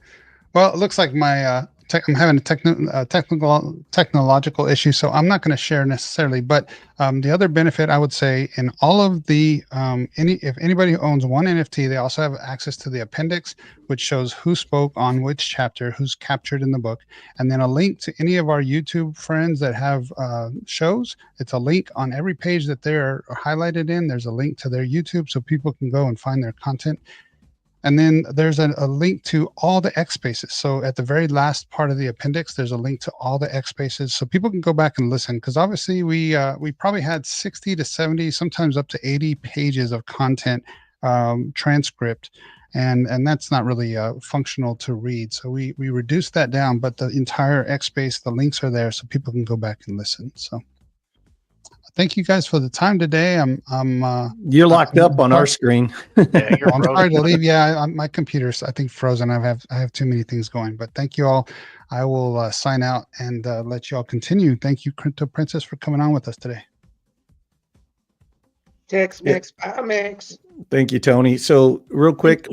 Well, it looks like my I'm having a technological issue, so I'm not going to share necessarily. But the other benefit I would say in all of the if anybody who owns one NFT, they also have access to the appendix, which shows who spoke on which chapter, who's captured in the book, and then a link to any of our YouTube friends that have shows. It's a link on every page that they're highlighted in. There's a link to their YouTube, so people can go and find their content. And then there's a link to all the X spaces. So at the very last part of the appendix, there's a link to all the X spaces, so people can go back and listen. Because obviously we probably had 60 to 70, sometimes up to 80 pages of content transcript, and that's not really functional to read. So we reduced that down, but the entire X space, the links are there, so people can go back and listen. So thank you guys for the time today. You're locked up on our screen. Yeah, you're I'm sorry to leave. Yeah, my computer's, I think, frozen. I have too many things going. But thank you all. I will sign out and let you all continue. Thank you, Crypto Princess, for coming on with us today. Tex-Mex, Mex. Thank you, Tony. So real quick,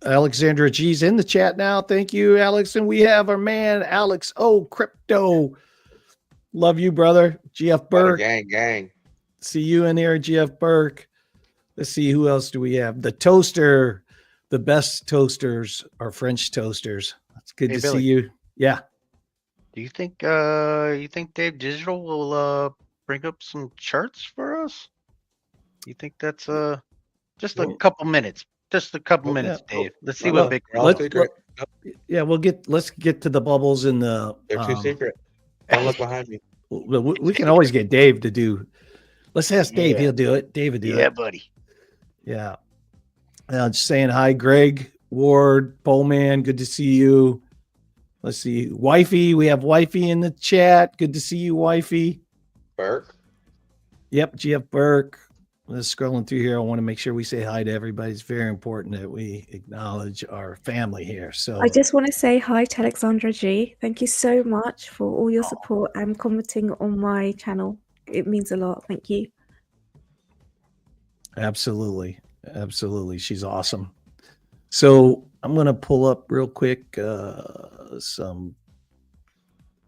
Alexandra G's in the chat now. Thank you, Alex. And we have our man, Alex O Crypto. Love you, brother. GF Burke. Gang. See you in there, GF Burke. Let's see, who else do we have? The toaster. The best toasters are French toasters. It's good to Billy. see you. Yeah. Do you think Dave Digital will bring up some charts for us? You think that's just a couple minutes? Just a couple minutes, Dave. Let's see what big. Let's get to the bubbles and the. They're too secret. Don't look behind me. We can always get Dave to do. Let's ask Dave. Yeah. He'll do it. Dave will do it. Yeah, buddy. Yeah. Just saying hi, Greg Ward, Bowman. Good to see you. Let's see, Wifey. We have Wifey in the chat. Good to see you, Wifey. Burke. Yep, GF Burke. Let's scrolling through here. I want to make sure we say hi to everybody. It's very important that we acknowledge our family here. So I just want to say hi to Alexandra G. Thank you so much for all your support and commenting on my channel. It means a lot. Thank you. Absolutely. She's awesome. So I'm going to pull up real quick some,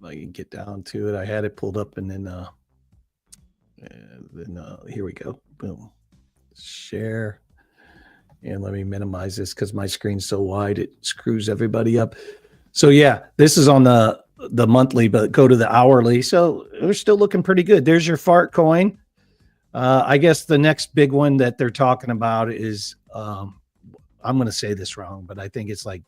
I can get down to it. I had it pulled up and then here we go. Boom. Share. And let me minimize this because my screen's so wide it screws everybody up. So yeah, this is on the monthly, but go to the hourly. So we're still looking pretty good. There's your fart coin. I guess the next big one that they're talking about is I'm going to say this wrong, but I think it's like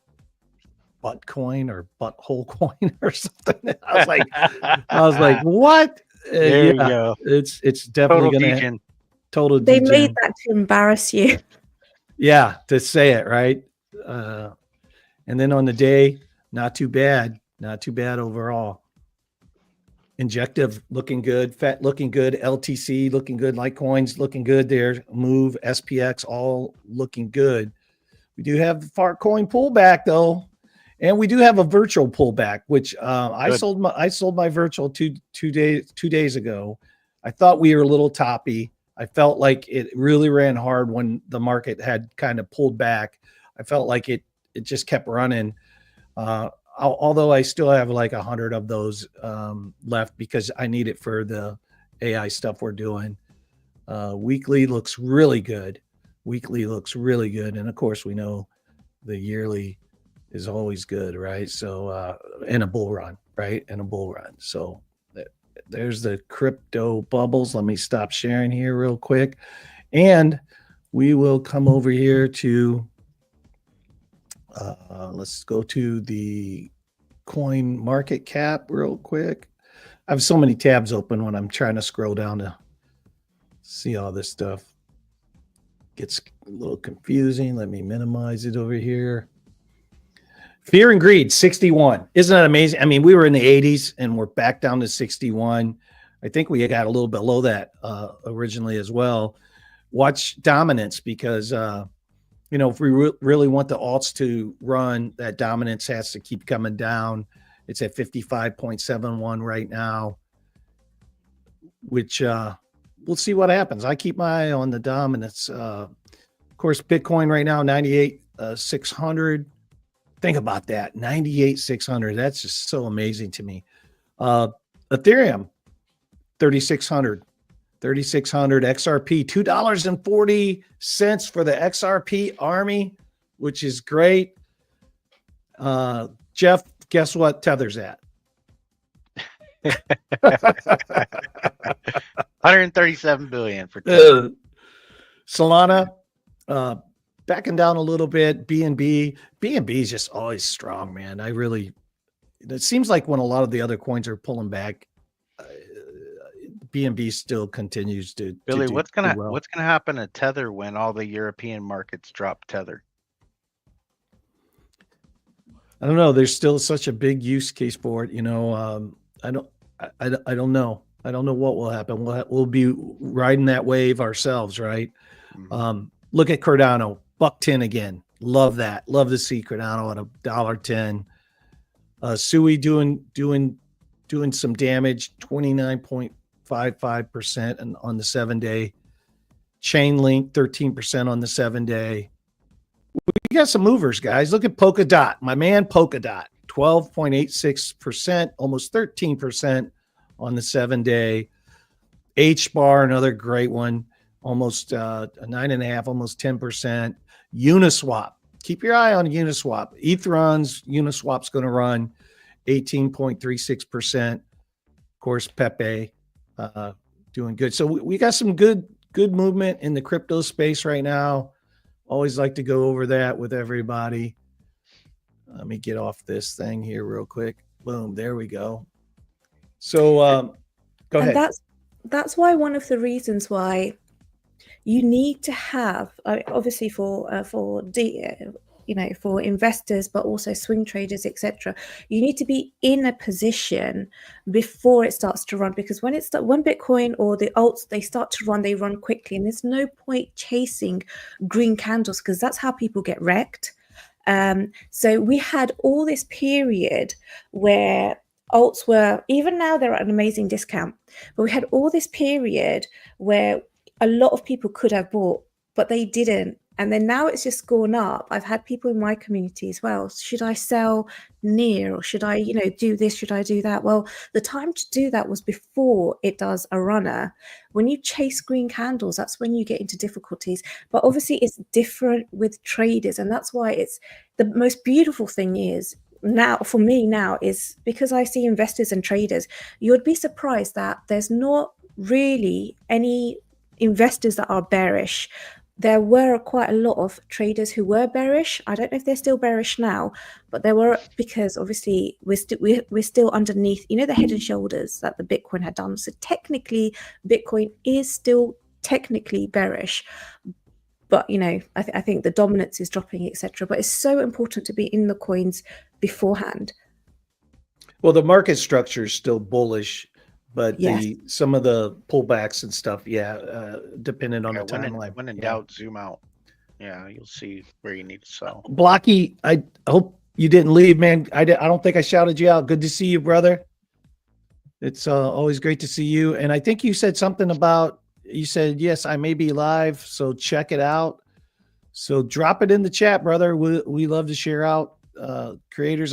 butt coin or butthole coin or something. I was like, what? There you go. It's definitely going to total. They made that to embarrass you. Yeah, to say it right. And then on the day, not too bad overall. Injective looking good, FET looking good, LTC looking good, Litecoins looking good there, Move, SPX all looking good. We do have the fart coin pullback though, and we do have a virtual pullback, which I sold my virtual two days ago. I thought we were a little toppy. I felt like it really ran hard when the market had kind of pulled back. I felt like it just kept running. Although I still have like 100 of those left because I need it for the AI stuff we're doing. Weekly looks really good. And of course we know the yearly is always good, right? So in a bull run, right? So there's the crypto bubbles. Let me stop sharing here real quick. And we will come over here to let's go to the coin market cap real quick. I have so many tabs open when I'm trying to scroll down to see all this stuff. Gets a little confusing. Let me minimize it over here. Fear and greed, 61. Isn't that amazing? I mean, we were in the 80s and we're back down to 61. I think we got a little below that originally as well. Watch dominance because, if we really want the alts to run, that dominance has to keep coming down. It's at 55.71 right now, which we'll see what happens. I keep my eye on the dominance. Of course, Bitcoin right now, 98,600. Think about that, 98,600. That's just so amazing to me. Ethereum, 3,600. 3,600 XRP, $2.40 for the XRP army, which is great. Jeff, guess what Tether's at? 137 billion for Tether. Solana, backing down a little bit. BNB is just always strong, man. It seems like when a lot of the other coins are pulling back, BNB still continues to Billy, to what's do gonna well. happen to Tether when all the European markets drop Tether? I don't know. There's still such a big use case for it. I don't know. I don't know what will happen. We'll be riding that wave ourselves, right? Mhm. Look at Cardano, $1.10 again. Love that. Love to see Cardano at $1.10. Sui doing some damage, 29.55% and on the 7-day. Chainlink, 13% on the 7-day. We got some movers, guys. Look at Polkadot. My man Polkadot, 12.86%, almost 13% on the 7-day. HBAR, another great one, almost 9.5%, almost 10%. Uniswap. Keep your eye on Uniswap. ETH runs, Uniswap's going to run 18.36%. Of course, Pepe doing good. So we got some good movement in the crypto space right now. Always like to go over that with everybody. Let me get off this thing here real quick. Boom, there we go. So go ahead. And that's why one of the reasons why you need to have, obviously for investors, but also swing traders, etc. You need to be in a position before it starts to run, because when Bitcoin or the alts, they start to run, they run quickly, and there's no point chasing green candles because that's how people get wrecked. So we had all this period where alts were, even now they're at an amazing discount, but we had all this period where a lot of people could have bought, but they didn't. And then now it's just gone up. I've had people in my community as well. Should I sell near, or should I, do this? Should I do that? Well, the time to do that was before it does a runner. When you chase green candles, that's when you get into difficulties. But obviously it's different with traders. And that's why it's the most beautiful thing is now for me now is because I see investors and traders, you'd be surprised that there's not really any investors that are bearish. There were quite a lot of traders who were bearish. I don't know if they're still bearish now, but there were, because obviously we're still underneath, the head and shoulders that the Bitcoin had done. So technically, Bitcoin is still technically bearish. But, I think the dominance is dropping, etc. But it's so important to be in the coins beforehand. Well, the market structure is still bullish, but Yes. some of the pullbacks and stuff, dependent on the timeline. When in doubt, zoom out. Yeah, you'll see where you need to sell. Blocky, I hope you didn't leave, man. I don't think I shouted you out. Good to see you, brother. It's always great to see you. And I think you said something about, you said, yes, I may be live, so check it out. So drop it in the chat, brother. We love to share out creators.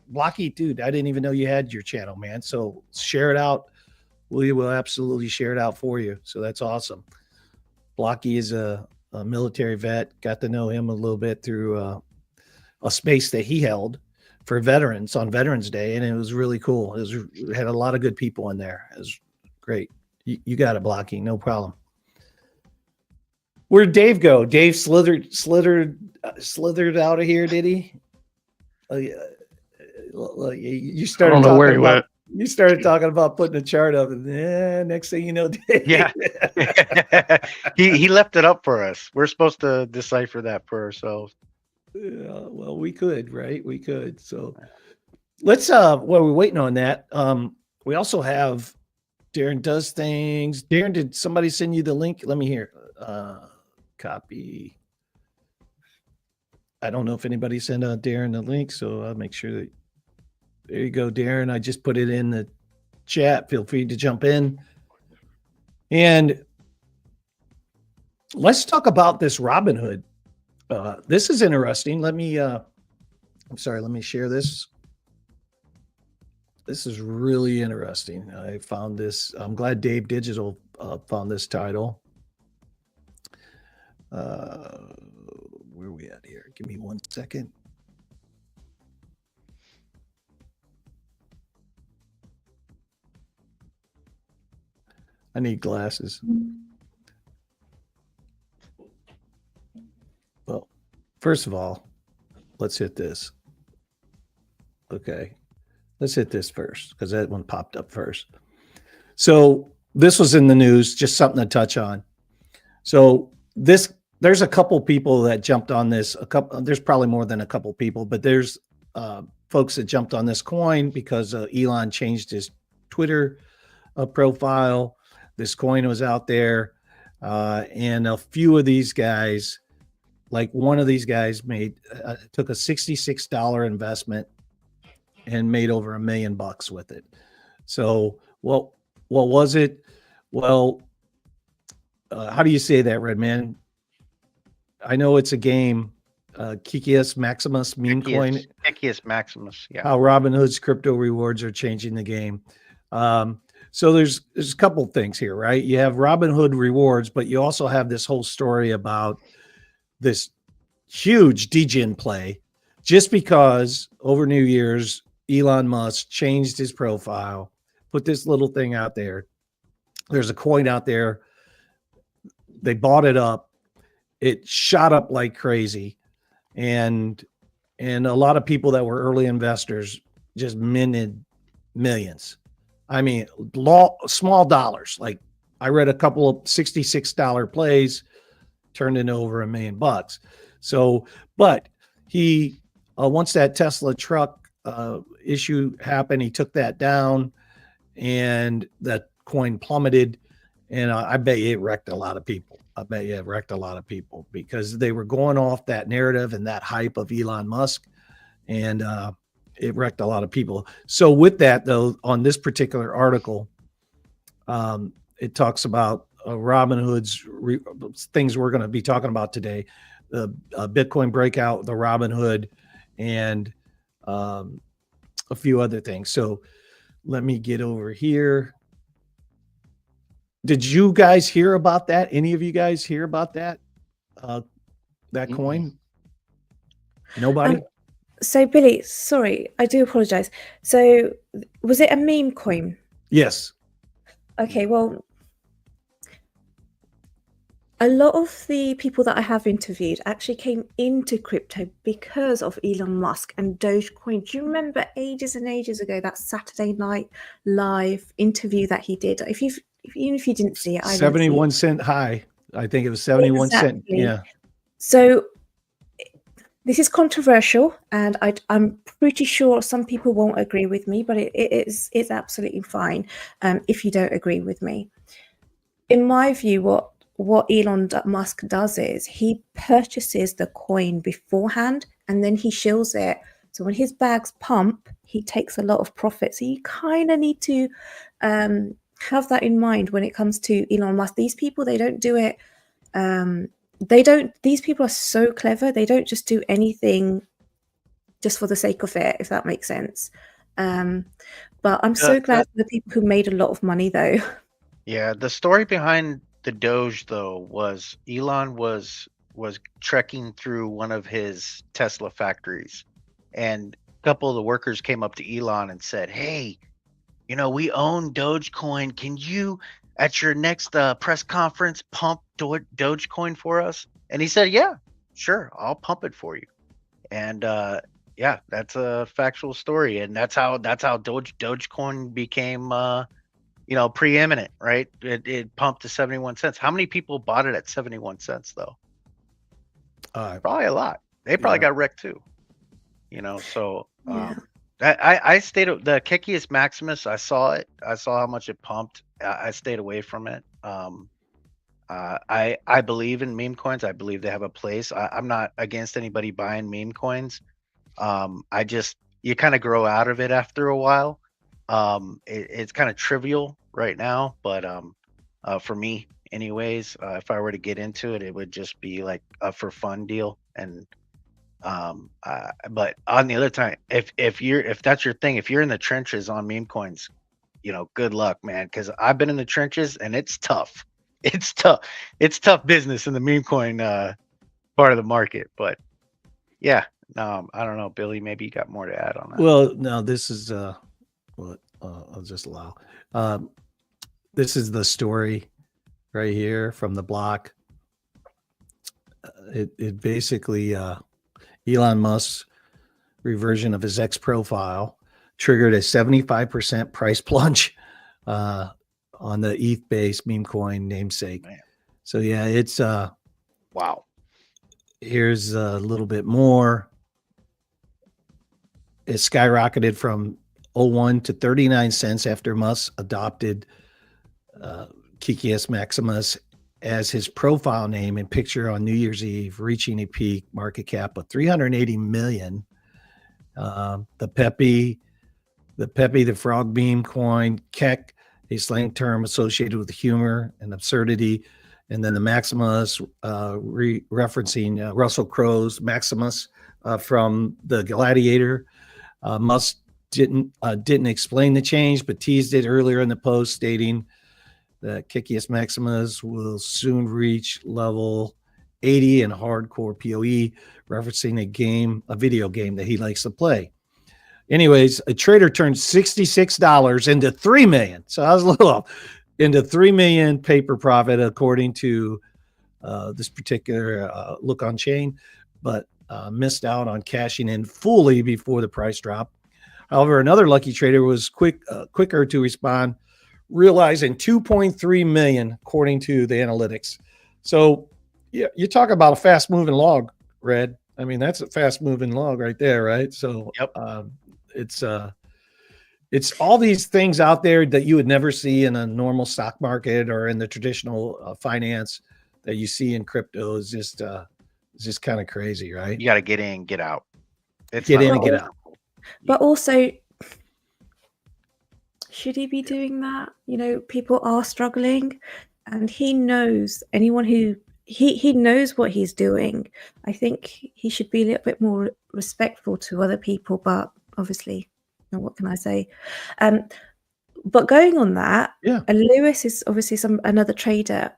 Blocky, dude, I didn't even know you had your channel, man. So share it out. We will absolutely share it out for you. So that's awesome. Blocky is a military vet. Got to know him a little bit through a space that he held for veterans on Veterans Day, and it was really cool. It had a lot of good people in there. It was great. You got it, Blocky. No problem. Where'd Dave go? Dave slithered out of here, did he? You started. I don't know where he went. You started talking about putting a chart up, and next thing you know, Dave. Yeah, he left it up for us. We're supposed to decipher that for ourselves. Yeah, well, we could, right? We could. So let's while we're waiting on that, we also have Darren does things. Darren, did somebody send you the link? Let me hear. Copy. I don't know if anybody sent Darren the link, so I'll make sure that there you go, Darren. I just put it in the chat. Feel free to jump in. And let's talk about this Robinhood. This is interesting. Let me let me share this. This is really interesting. I found this. I'm glad Dave Digital found this title. Where are we at here? Give me 1 second. I need glasses. Well, first of all, let's hit this. Okay. Let's hit this first because that one popped up first. So this was in the news, just something to touch on. So there's a couple people that jumped on this. There's probably more than a couple people, but there's folks that jumped on this coin because Elon changed his Twitter profile. This coin was out there, and a few of these guys, like one of these guys, took a $66 investment and made over $1 million with it. So, what was it? Well, how do you say that, Redman? I know it's a game. Kekius Maximus meme coin. Kekius Maximus. Yeah. How RobinHood's crypto rewards are changing the game. So there's a couple things here, right? You have Robinhood rewards, but you also have this whole story about this huge degen play, just because over New Year's, Elon Musk changed his profile, put this little thing out there. There's a coin out there. They bought it up. It shot up like crazy. And a lot of people that were early investors just minted millions. I mean, small dollars. Like I read a couple of $66 plays turned into over $1 million. So, but he, once that Tesla truck issue happened, he took that down and that coin plummeted. And I bet you it wrecked a lot of people. I bet you it wrecked a lot of people because they were going off that narrative and that hype of Elon Musk. And it wrecked a lot of people. So with that, though, on this particular article, it talks about Robinhood's things we're going to be talking about today, the Bitcoin breakout, the Robinhood, and a few other things. So let me get over here. Did you guys hear about that? Any of you guys hear about that? That coin? Nobody? So Billy, sorry, I do apologize. So was it a meme coin? Yes. Okay, well, a lot of the people that I have interviewed actually came into crypto because of Elon Musk and Dogecoin. Do you remember ages and ages ago that Saturday Night Live interview that he did? Even if you didn't see it, 71 cent high. I think it was 71 cent. Yeah. So this is controversial, and I'm pretty sure some people won't agree with me, but it's absolutely fine if you don't agree with me. In my view, what Elon Musk does is he purchases the coin beforehand and then he shills it. So when his bags pump, he takes a lot of profit. So you kind of need to have that in mind when it comes to Elon Musk. These people, they don't do it. These people are so clever. They don't just do anything just for the sake of it, if that makes sense. But I'm so glad for the people who made a lot of money, though. Yeah, the story behind the Doge, though, was Elon was trekking through one of his Tesla factories, and a couple of the workers came up to Elon and said, "Hey, we own Dogecoin. Can you, at your next press conference, pump Dogecoin for us?" And he said, "Yeah, sure, I'll pump it for you." And yeah, that's a factual story, and that's how Dogecoin became preeminent, right? It pumped to 71 cents. How many people bought it at 71 cents though? Probably a lot. they probably Yeah. got wrecked too. You know, so Yeah. I stayed the Kekius Maximus. I saw it. I saw how much it pumped. I stayed away from it. I believe in meme coins. I believe they have a place. I'm not against anybody buying meme coins. I just you kind of grow out of it after a while. It's kind of trivial right now, but for me, anyways, if I were to get into it, it would just be like a for fun deal. And but on the other time, if that's your thing, if you're in the trenches on meme coins, you know, good luck, man. Because I've been in the trenches and it's tough. It's tough. It's tough business in the meme coin part of the market. But yeah, I don't know, Billy. Maybe you got more to add on that. Well, no, this is what I'll just allow. This is the story right here from the block. It basically Elon Musk's reversion of his X profile triggered a 75% price plunge on the ETH-based meme coin namesake. Man. So yeah, it's Wow. here's a little bit more. It skyrocketed from 0.01 to 39 cents after Musk adopted Kekius Maximus as his profile name and picture on New Year's Eve, reaching a peak market cap of 380 million. The Pepe, the frog meme coin, Kek, a slang term associated with humor and absurdity, and then the Maximus, referencing Russell Crowe's Maximus from the Gladiator. Musk didn't explain the change, but teased it earlier in the post, stating that Kekius Maximus will soon reach level 80 in hardcore PoE, referencing a video game that he likes to play. Anyways, a trader turned $66 into $3 million. So I was a little off, into $3 million paper profit, according to this particular look on chain, but missed out on cashing in fully before the price drop. However, another lucky trader was quicker to respond, realizing 2.3 million, according to the analytics. So yeah, you talk about a fast moving log, Red. I mean, that's a fast moving log right there, right? So Yep. It's all these things out there that you would never see in a normal stock market or in the traditional finance that you see in crypto. Is just kind of crazy, right? You got to get in, get out. It's Get not in and like- get out. But also, should he be doing that? You know, people are struggling, and he knows anyone who he knows what he's doing. I think he should be a little bit more respectful to other people, but obviously, what can I say? But going on that, Yeah. Lewis is obviously another trader,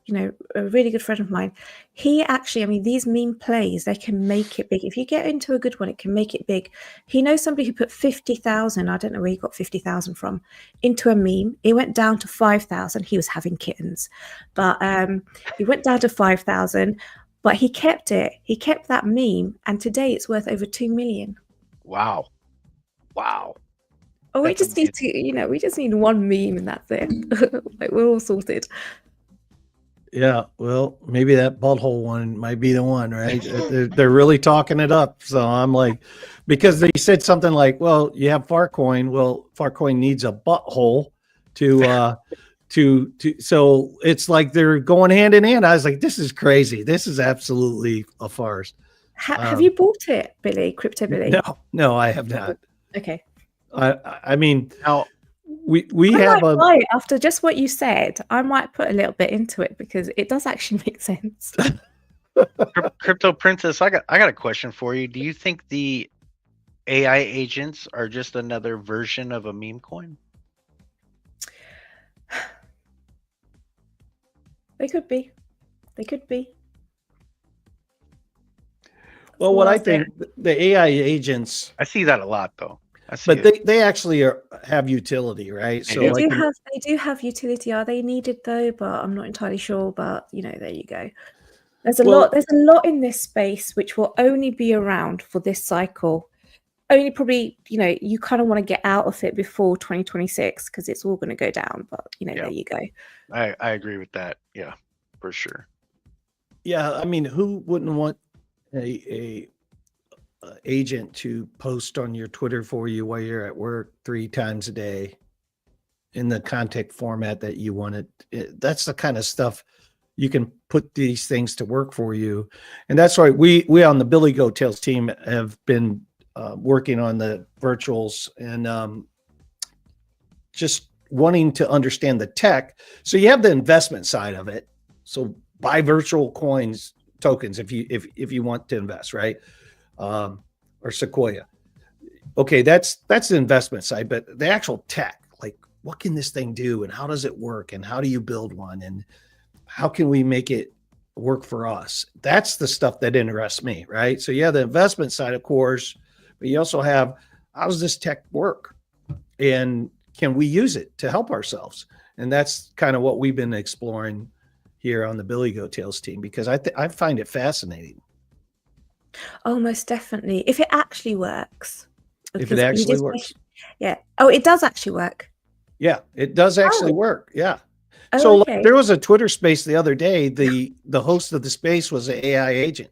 you know, a really good friend of mine. He actually, I mean, these meme plays, they can make it big. If you get into a good one, it can make it big. He knows somebody who put 50,000, I don't know where he got 50,000 from, into a meme. It went down to 5,000. He was having kittens, but he went down to 5,000, but he kept it. He kept that meme, and today it's worth over 2 million. Wow. Oh, we That's just need to, you know, we just need one meme and that's it. Like, we're all sorted. Yeah, well, maybe that butthole one might be the one, right? They're really talking it up. So I'm like, because they said something like, well, you have Farcoin. Well, Farcoin needs a butthole to so it's like they're going hand in hand. I was like, this is crazy. This is absolutely a farce. Have you bought it, Billy? Crypto Billy? No, I have not. Okay. I mean, Now, we I have might a buy it after just what you said. I might put a little bit into it because it does actually make sense. Crypto Princess, I got a question for you. Do you think the AI agents are just another version of a meme coin? They could be. They could be. well, what I Well, think the AI agents, I see that a lot, though. but they actually have utility, right? So They like do have utility. Are they needed though? But I'm not entirely sure. But you know, there you go. There's a lot in this space which will only be around for this cycle. Only probably, you know, you kind of want to get out of it before 2026 because it's all going to go down. But you know, Yeah. there you go. I agree with that. Yeah, for sure. yeah, I mean, who wouldn't want a agent to post on your Twitter for you while you're at work 3 times a day in the content format that you want it. That's the kind of stuff you can put these things to work for you. And that's why we on the Billy Goat Tales team have been working on the virtuals and just wanting to understand the tech. So you have the investment side of it. So buy virtual coins, tokens, if you want to invest, right? Or Sequoia. Okay, that's the investment side, but the actual tech, like what can this thing do and how does it work and how do you build one and how can we make it work for us? That's the stuff that interests me, right? So yeah, the investment side, of course, but you also have, how does this tech work? And can we use it to help ourselves? And that's kind of what we've been exploring here on the Billy Goat Tales team, because I find it fascinating. Oh, most definitely. If it actually works. If it Because you actually just works. yeah. Oh, it does actually work. Yeah, it does actually work. Yeah. Oh, So okay. like, there was a Twitter space the other day. The host of the space was an AI agent.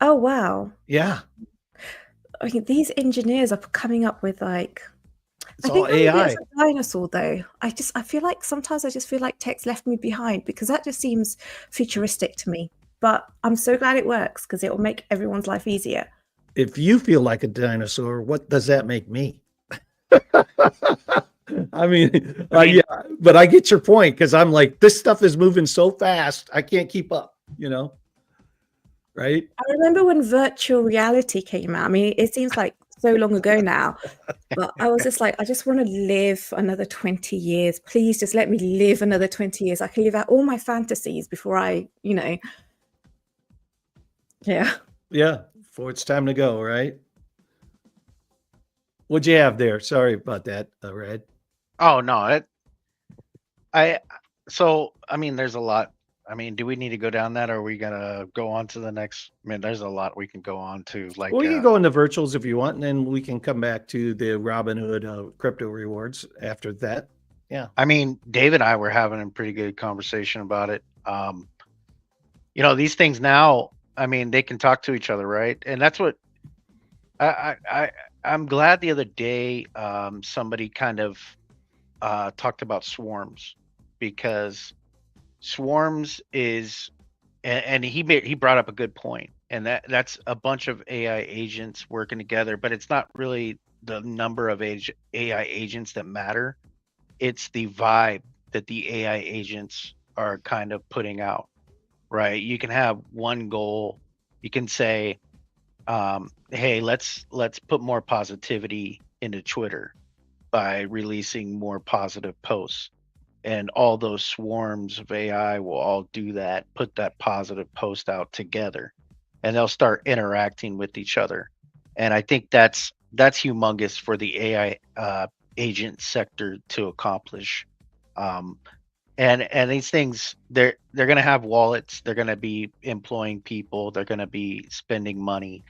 Oh, wow. Yeah. I mean, these engineers are coming up with like, It's I all think I'm a bit AI. of a dinosaur though. I feel like sometimes I just feel like tech's left me behind because that just seems futuristic to me. But I'm so glad it works because it will make everyone's life easier. If you feel like a dinosaur, what does that make me? I mean, yeah, but I get your point because I'm like, this stuff is moving so fast, I can't keep up, right? I remember when virtual reality came out. I mean, it seems like so long ago now, but I was just like, I just want to live another 20 years. Please just let me live another 20 years. I can live out all my fantasies before I, yeah. Yeah, before it's time to go, right? What'd you have there? Sorry about that, Red. Oh no, I mean, there's a lot. I mean, do we need to go down that, or are we gonna go on to the next? I mean, there's a lot we can go on to. Like, well, we can go into virtuals if you want, and then we can come back to the RobinHood Crypto Rewards after that. Yeah. I mean, Dave and I were having a pretty good conversation about it. These things now, I mean, they can talk to each other, right? And that's what I'm glad the other day somebody kind of talked about swarms, because swarms is, and he brought up a good point, and that's a bunch of AI agents working together, but it's not really the number of AI agents that matter. It's the vibe that the AI agents are kind of putting out, right? You can have one goal. You can say, hey, let's put more positivity into Twitter by releasing more positive posts. And all those swarms of AI will all do that, put that positive post out together, and they'll start interacting with each other. And I think that's humongous for the AI agent sector to accomplish. And these things, they're going to have wallets, they're going to be employing people, they're going to be spending money,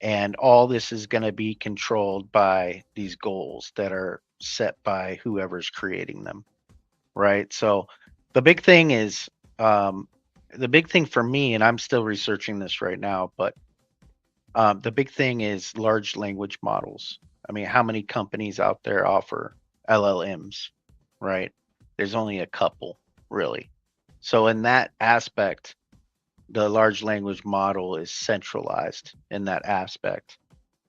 and all this is going to be controlled by these goals that are set by whoever's creating them, right? So the big thing is, the big thing for me, and I'm still researching this right now, but the big thing is large language models. I mean, how many companies out there offer LLMs, right? There's only a couple, really. So in that aspect, the large language model is centralized in that aspect.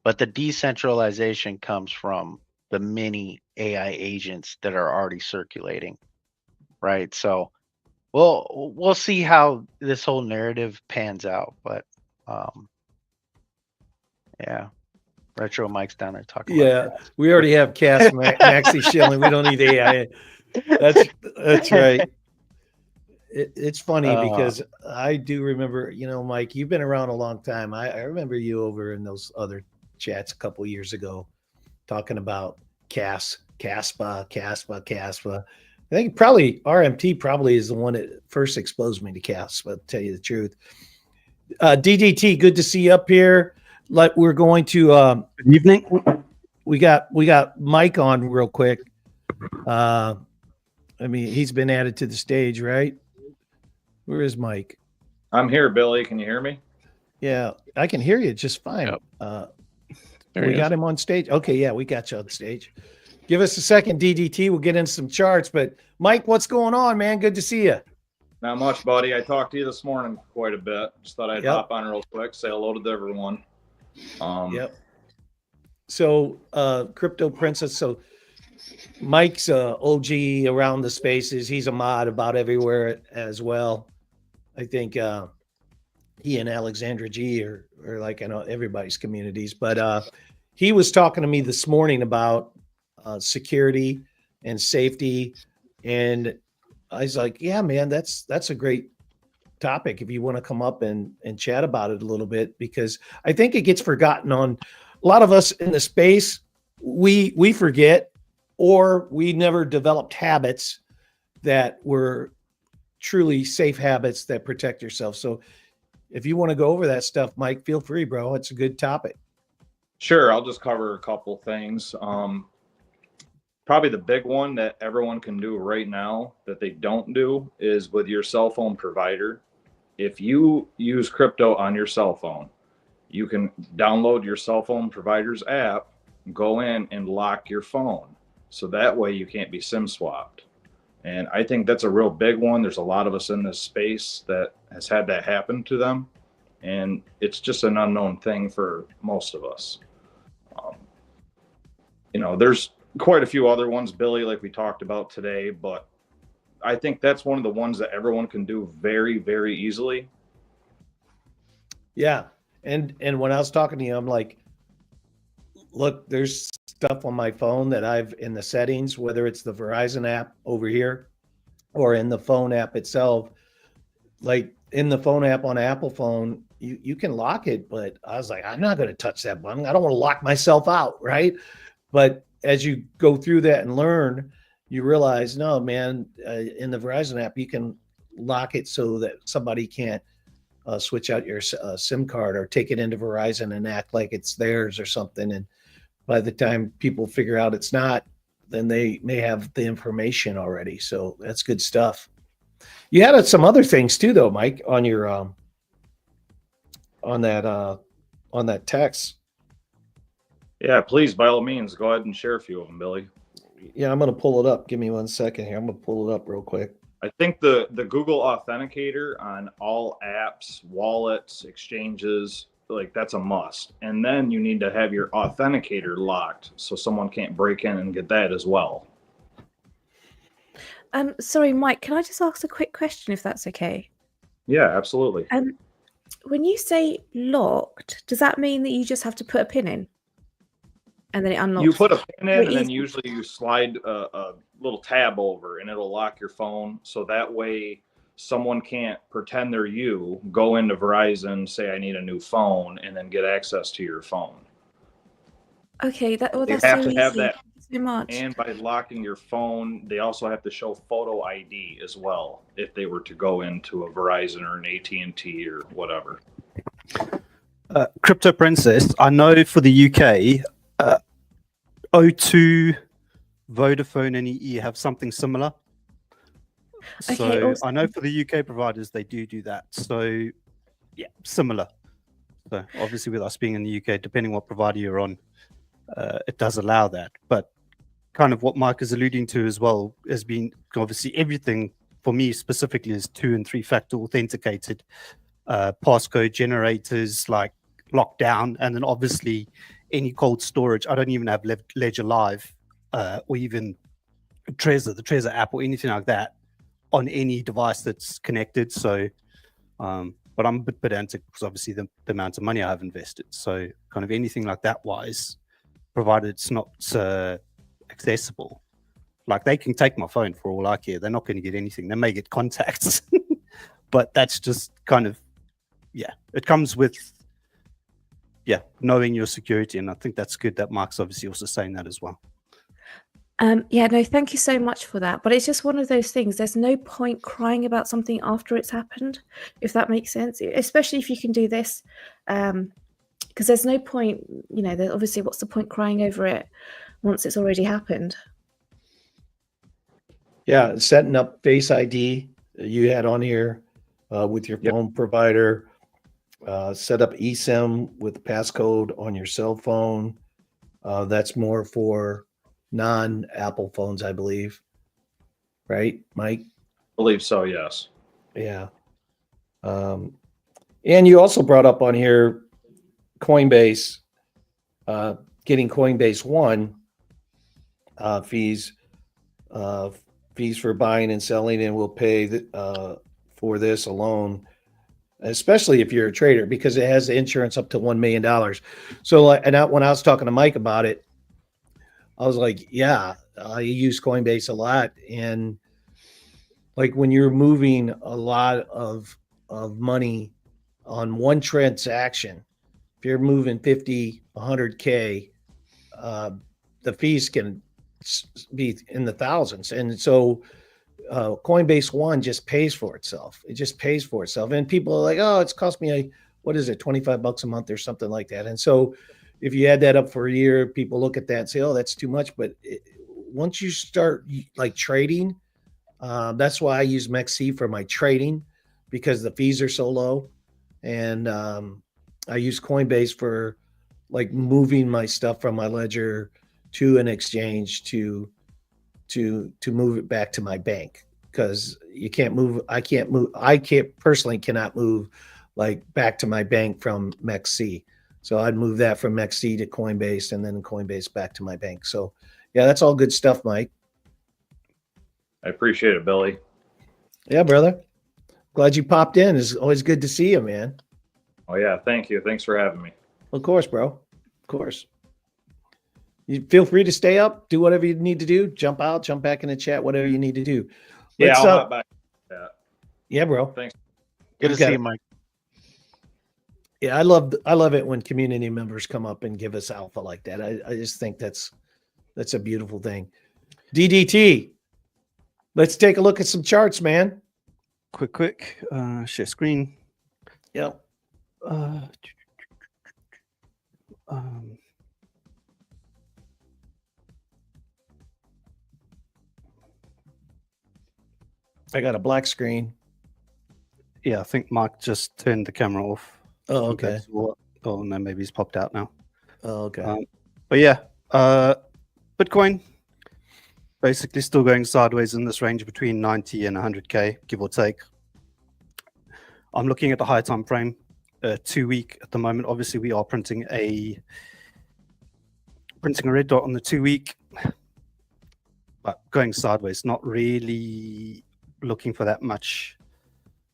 But the decentralization comes from the many AI agents that are already circulating, right? So we'll see how this whole narrative pans out. But yeah. Retro Mike's down there talking about that. We already have Cass Maxi Shilling. We don't need AI. That's right. It's funny because I do remember, Mike, you've been around a long time. I remember you over in those other chats a couple years ago talking about Caspa. I think probably RMT probably is the one that first exposed me to Caspa, to tell you the truth. DDT, good to see you up here. Like, we're going to good evening. We got Mike on real quick. I mean, he's been added to the stage, right? Where is Mike? I'm here, Billy. Can you hear me? Yeah, I can hear you just fine. Yep. We got him on stage. Okay, yeah, we got you on stage. Give us a second, DDT. We'll get into some charts. But Mike, what's going on, man? Good to see you. Not much, buddy. I talked to you this morning quite a bit. Just thought I'd hop on real quick, say hello to everyone. Yep. So, Crypto Princess. So, Mike's OG around the spaces. He's a mod about everywhere as well. I think he and Alexandra G are like in everybody's communities. But he was talking to me this morning about security and safety, and I was like, yeah, man, that's a great topic if you want to come up and chat about it a little bit, because I think it gets forgotten on a lot of us in the space. We forget, or we never developed habits that were truly safe habits that protect yourself. So if you want to go over that stuff, Mike, feel free, bro. It's a good topic. Sure. I'll just cover a couple things. Probably the big one that everyone can do right now that they don't do is with your cell phone provider. If you use crypto on your cell phone, you can download your cell phone provider's app, go in and lock your phone. So that way you can't be SIM swapped. And I think that's a real big one. There's a lot of us in this space that has had that happen to them. And it's just an unknown thing for most of us. There's quite a few other ones, Billy, like we talked about today, but I think that's one of the ones that everyone can do very, very easily. Yeah. And when I was talking to you, I'm like, look, there's stuff on my phone that I've in the settings, whether it's the Verizon app over here or in the phone app itself. Like in the phone app on Apple phone, you can lock it, but I was like, I'm not going to touch that button. I don't want to lock myself out, right? But as you go through that and learn, you realize, no, man, in the Verizon app, you can lock it so that somebody can't switch out your SIM card or take it into Verizon and act like it's theirs or something. And by the time people figure out it's not, then they may have the information already. So that's good stuff. You had some other things too, though, Mike, on your on that text. Yeah, please, by all means, go ahead and share a few of them, Billy. Yeah, I'm going to pull it up. Give me 1 second here. I'm going to pull it up real quick. I think the Google Authenticator on all apps, wallets, exchanges, like that's a must. And then you need to have your authenticator locked so someone can't break in and get that as well. Sorry, Mike, can I just ask a quick question if that's okay? Yeah, absolutely. When you say locked, does that mean that you just have to put a pin in? And then it unlocks. You put a pin in, and then usually you slide a little tab over, and it'll lock your phone. So that way, someone can't pretend they're you, go into Verizon, say I need a new phone, and then get access to your phone. Okay, that's so easy. Have that. Thank you so much. And by locking your phone, they also have to show photo ID as well if they were to go into a Verizon or an AT&T or whatever. Crypto Princess, I know for the UK. O2, Vodafone, and EE have something similar. Okay, so awesome. I know for the UK providers, they do that. So yeah, similar. So obviously with us being in the UK, depending what provider you're on, it does allow that. But kind of what Mike is alluding to as well has been obviously everything for me specifically is 2- and 3-factor authenticated, passcode generators like lockdown, and then obviously any cold storage. I don't even have Ledger Live or even the Trezor app or anything like that on any device that's connected. So, but I'm a bit pedantic because obviously the amount of money I have invested. So kind of anything like that wise, provided it's not accessible. Like they can take my phone for all I care. They're not going to get anything. They may get contacts, but that's just kind of, yeah, it comes with, yeah, knowing your security. And I think that's good that Mark's obviously also saying that as well. Yeah, no, thank you so much for that. But it's just one of those things. There's no point crying about something after it's happened, if that makes sense, especially if you can do this. Because there's no point, you know, obviously what's the point crying over it once it's already happened? Yeah, setting up Face ID you had on here with your phone provider. Set up eSIM with the passcode on your cell phone. That's more for non-Apple phones, I believe. Right, Mike? Believe so, yes. Yeah. And you also brought up on here Coinbase, getting Coinbase One fees for buying and selling, and we'll pay for this alone, especially if you're a trader, because it has insurance up to $1 million. So, when I was talking to Mike about it, I was like, yeah, I use Coinbase a lot. And like when you're moving a lot of money on one transaction, if you're moving 50, 100K, the fees can be in the thousands. And so Coinbase One just pays for itself. It just pays for itself. And people are like, oh, it's cost me $25 a month or something like that. And so if you add that up for a year, people look at that and say, oh, that's too much. But once you start like trading, that's why I use MEXC for my trading, because the fees are so low. And I use Coinbase for like moving my stuff from my ledger to an exchange to move it back to my bank, because I personally cannot move like back to my bank from MEXC. So I'd move that from MEXC to Coinbase, and then Coinbase back to my bank. So yeah, that's all good stuff, Mike. I appreciate it, Billy. Yeah, brother. Glad you popped in. It's always good to see you, man. Oh yeah, thank you. Thanks for having me. Of course, bro. Of course. You feel free to stay up, do whatever you need to do, jump out, jump back in the chat, whatever you need to do. Yeah, I'll hop back. Yeah, bro. Thanks. Good to see you, Mike. Yeah, I love it when community members come up and give us alpha like that. I just think that's a beautiful thing. DDT, let's take a look at some charts, man. Quick. Share screen. Yep. I got a black screen. Yeah, I think Mike just turned the camera off. Oh, okay. Oh, no, maybe he's popped out now. Oh, okay. But yeah, Bitcoin basically still going sideways in this range between 90 and 100K, give or take. I'm looking at the high time frame, 2 week at the moment. Obviously, we are printing a red dot on the 2 week, but going sideways, not really looking for that much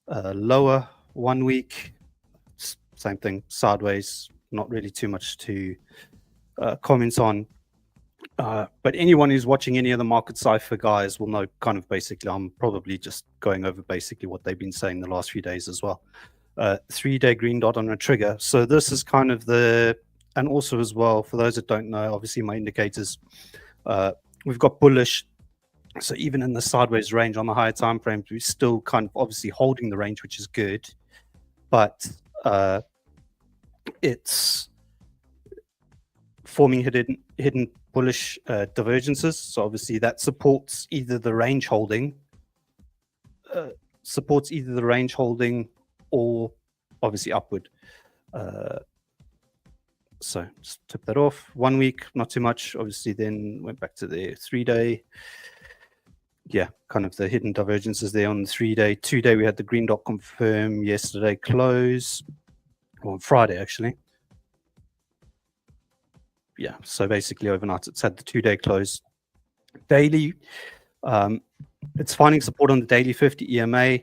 lower. 1 week, same thing, sideways, not really too much to comment on. But anyone who's watching any of the Market Cipher guys will know kind of basically I'm probably just going over basically what they've been saying the last few days as well. 3-day green dot on a trigger. So this is kind of and also as well, for those that don't know, obviously my indicators, we've got bullish. So even in the sideways range on the higher time frames, we're still kind of obviously holding the range, which is good. But it's forming hidden bullish divergences. So obviously that supports either the range holding, or obviously upward. So just tip that off. 1 week, not too much. Obviously then went back to the 3-day. Yeah, kind of the hidden divergences there on the 3-day. 2-day, we had the green dot confirm yesterday close, or on Friday actually. Yeah, so basically overnight it's had the 2-day close. Daily, it's finding support on the daily 50 EMA.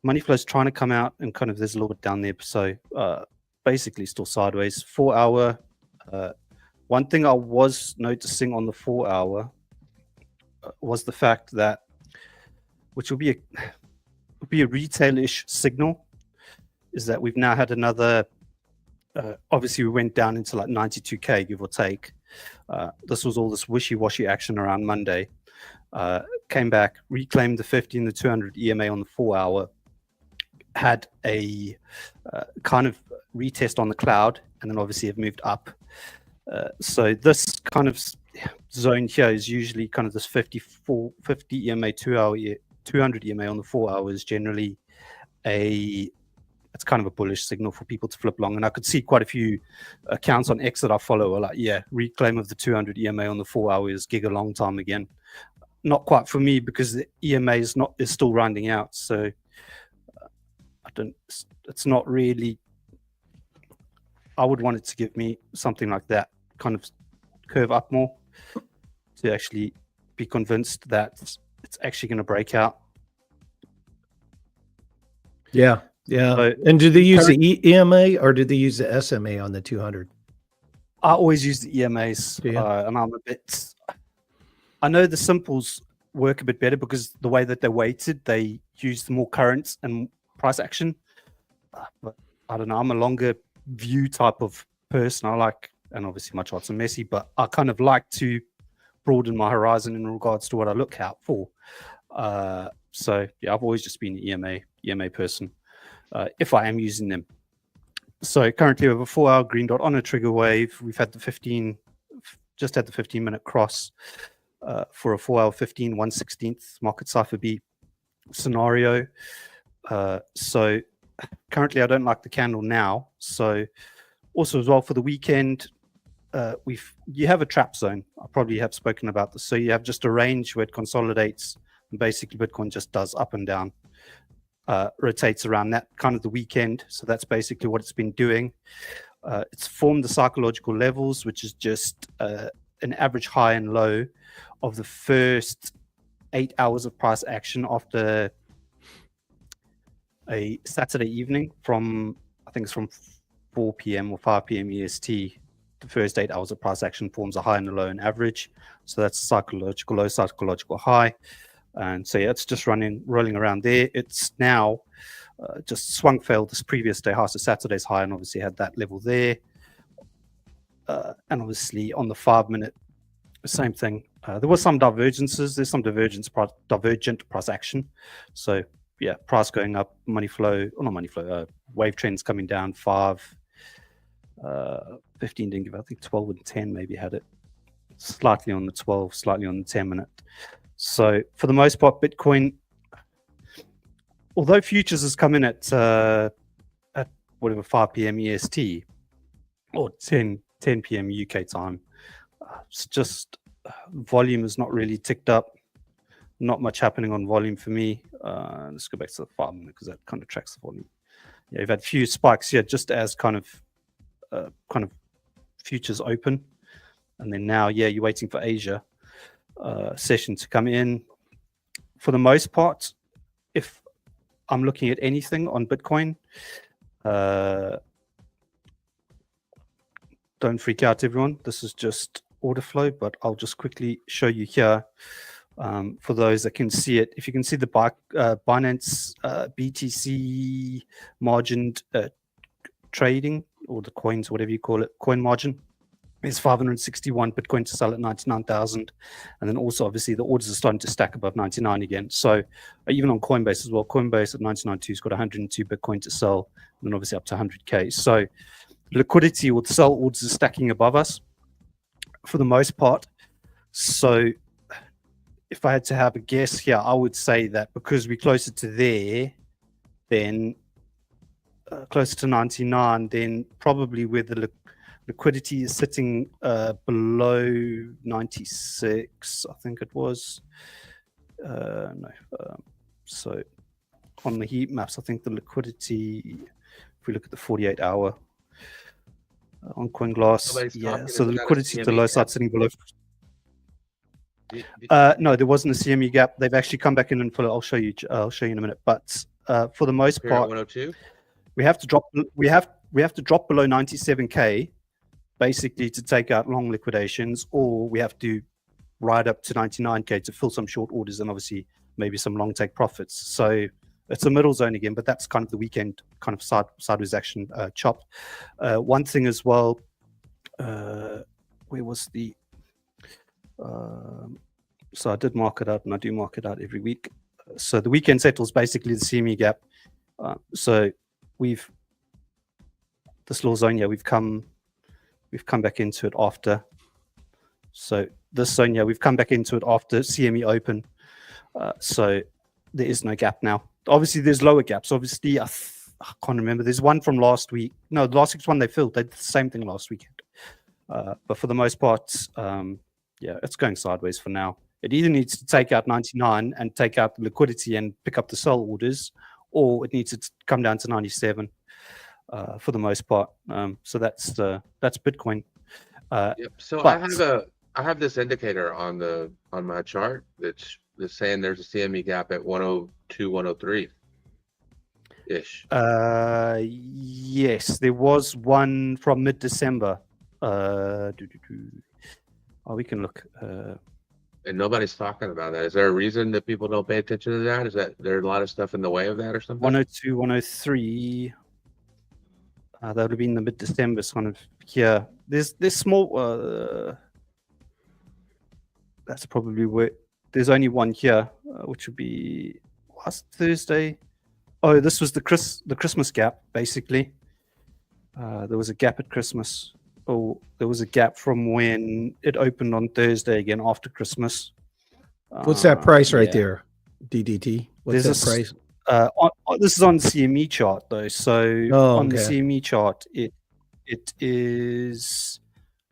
Money flow's trying to come out, and kind of there's a little bit down there. So basically still sideways. 4 hour. One thing I was noticing on the 4 hour was the fact that, which will be a retail-ish signal, is that we've now had another. Obviously, we went down into like 92K, give or take. This was all this wishy-washy action around Monday. Came back, reclaimed the 50 and the 200 EMA on the 4 hour, had a kind of retest on the cloud, and then obviously have moved up. So this kind of zone here is usually kind of this 50 EMA 2 hour, 200 EMA on the 4 hours, generally a it's kind of a bullish signal for people to flip long. And I could see quite a few accounts on X that I follow are like, yeah, reclaim of the 200 EMA on the 4 hours, gig a long time again. Not quite for me because the EMA is still rounding out. So it's not really, I would want it to give me something like that, kind of curve up more to actually be convinced that it's actually going to break out. Yeah. So, and do they use the EMA or do they use the SMA on the 200? I always use the EMAs, and I'm a bit. I know the simples work a bit better because the way that they're weighted, they use the more current and price action. But I don't know. I'm a longer view type of person. I like, and obviously my charts are messy, but I kind of like to broaden my horizon in regards to what I look out for. So yeah, I've always just been an EMA person, if I am using them. So currently we have a 4-hour green dot on a trigger wave. We've had the 15-minute cross for a 4-hour 1/16th market cipher B scenario. So currently I don't like the candle now. So also as well for the weekend, you have a trap zone. I probably have spoken about this. So you have just a range where it consolidates, and basically Bitcoin just does up and down, rotates around that kind of the weekend. So that's basically what it's been doing. It's formed the psychological levels, which is just an average high and low of the first 8 hours of price action after a Saturday evening from, I think it's from 4 p.m. or 5 p.m. EST. The first 8 hours of price action forms a high and a low and average. So that's psychological low, psychological high. And so yeah, it's just rolling around there. It's now just swung failed this previous day high, so Saturday's high, and obviously had that level there. And obviously on the 5-minute, same thing. There was some divergences. There's some divergent price action. So yeah, price going up, money flow, or not money flow, wave trends coming down, 5, 15 didn't give, I think 12 and 10 maybe had it. Slightly on the 12, slightly on the 10-minute. So for the most part, Bitcoin, although futures has come in at whatever 5 p.m. EST or 10 p.m. UK time, it's just volume is not really ticked up. Not much happening on volume for me. Let's go back to the 5-minute because that kind of tracks the volume. Yeah, you've had few spikes here just as kind of futures open, and then now you're waiting for Asia session to come in. For the most part, if I'm looking at anything on Bitcoin, don't freak out everyone, this is just order flow, but I'll just quickly show you here for those that can see it. If you can see the Binance BTC margined trading, or the coins, whatever you call it, coin margin, is 561 Bitcoin to sell at 99,000. And then also, obviously, the orders are starting to stack above 99 again. So even on Coinbase as well, Coinbase at 99.2 has got 102 Bitcoin to sell, and then obviously up to 100K. So liquidity or the sell orders are stacking above us for the most part. So if I had to have a guess here, I would say that because we're closer to there, then closer to 99, then probably where the liquidity is sitting below 96, I think it was. So on the heat maps, I think the liquidity, if we look at the 48-hour on CoinGlass, so the liquidity to the low side sitting below. No, there wasn't a CME gap. They've actually come back in and fill it. I'll show you in a minute. But for the most part, 102? we have to drop below 97K basically to take out long liquidations, or we have to ride up to 99K to fill some short orders and obviously maybe some long take profits. So it's a middle zone again, but that's kind of the weekend kind of sideways action chop. One thing as well, where was the so I did mark it out, and I do mark it out every week. So the weekend settles basically the CME gap. So we've this little zone here, we've come back into it after. So this zone here, we've come back into it after CME open. So there is no gap now. Obviously, there's lower gaps. Obviously, I I can't remember. There's one from last week. No, the last week's one they filled. They did the same thing last weekend. But for the most part, yeah, it's going sideways for now. It either needs to take out 99 and take out the liquidity and pick up the sell orders, or it needs to come down to 97 for the most part. So that's Bitcoin. Yep. So but- I have this indicator on my chart that's saying there's a CME gap at 102, 103 ish. Yes, there was one from mid-December. Oh, we can look. And nobody's talking about that. Is there a reason that people don't pay attention to that? Is that there's a lot of stuff in the way of that or something? 102, 103. That would have been the mid-December kind of here. There's small. That's probably where there's only one here, which would be last Thursday. Oh, this was the Christmas gap, basically. There was a gap at Christmas. Oh, there was a gap from when it opened on Thursday again after Christmas. What's that price right yeah. there? DDT. What's There's that price? This is on the CME chart though. So on the okay. CME chart, it is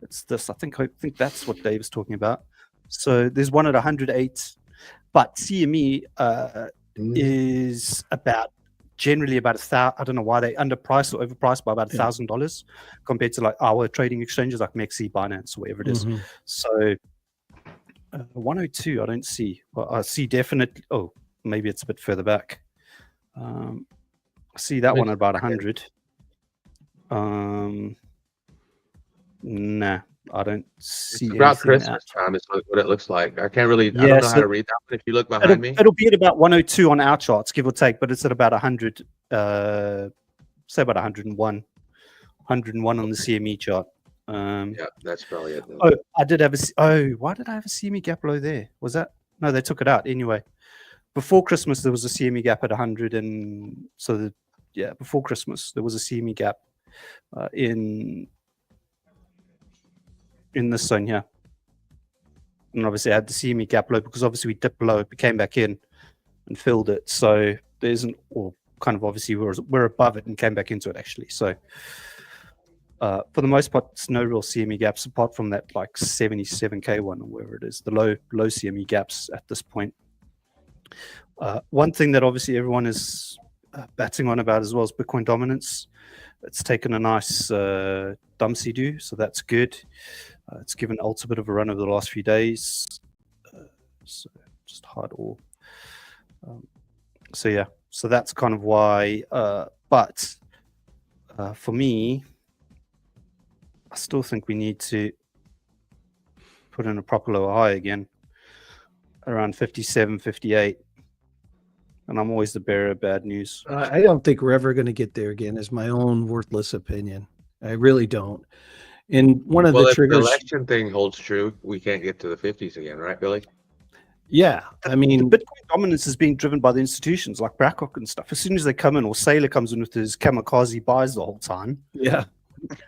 it's this. I think that's what Dave is talking about. So there's one at 108, but CME is generally about $1,000. I don't know why they underpriced or overpriced by about $1,000 compared to like our trading exchanges like Mexi, Binance, whatever it is. Mhm. So 102, I don't see. Well, I see definitely. Oh, maybe it's a bit further back. I see that one at about 100. Nah, I don't see. It's about anything Christmas at- time is what it looks like. I can't really. I Yeah, don't know how so to read that. But if you look behind me, It'll be at about 102 on our charts, give or take, but it's at about 100. Say about 101 on the CME chart. yeah, that's probably it. Oh, I did have why did I have a CME gap low there? Was that? No, they took it out anyway. Before Christmas, there was a CME gap at 100, and so before Christmas there was a CME gap in this zone here, and obviously I had the CME gap low because obviously we dipped below, it came back in and filled it. So there isn't, or kind of obviously we're above it and came back into it actually. So for the most part, it's no real CME gaps apart from that like 77k one or wherever it is, the low CME gaps at this point. One thing that obviously everyone is batting on about as well is Bitcoin dominance. It's taken a nice dum-si-do, so that's good. It's given Alt a bit of a run over the last few days. So just hide all. So yeah, so that's kind of why. But for me, I still think we need to put in a proper lower high again, around 57, 58. And I'm always the bearer of bad news. I don't think we're ever going to get there again, is my own worthless opinion. I really don't. And one of the if triggers. the election thing holds true, we can't get to the 50s again, right, Billy? Yeah, I mean, the Bitcoin dominance is being driven by the institutions like Breakout and stuff. As soon as they come in, or Saylor comes in with his kamikaze buys the whole time, yeah,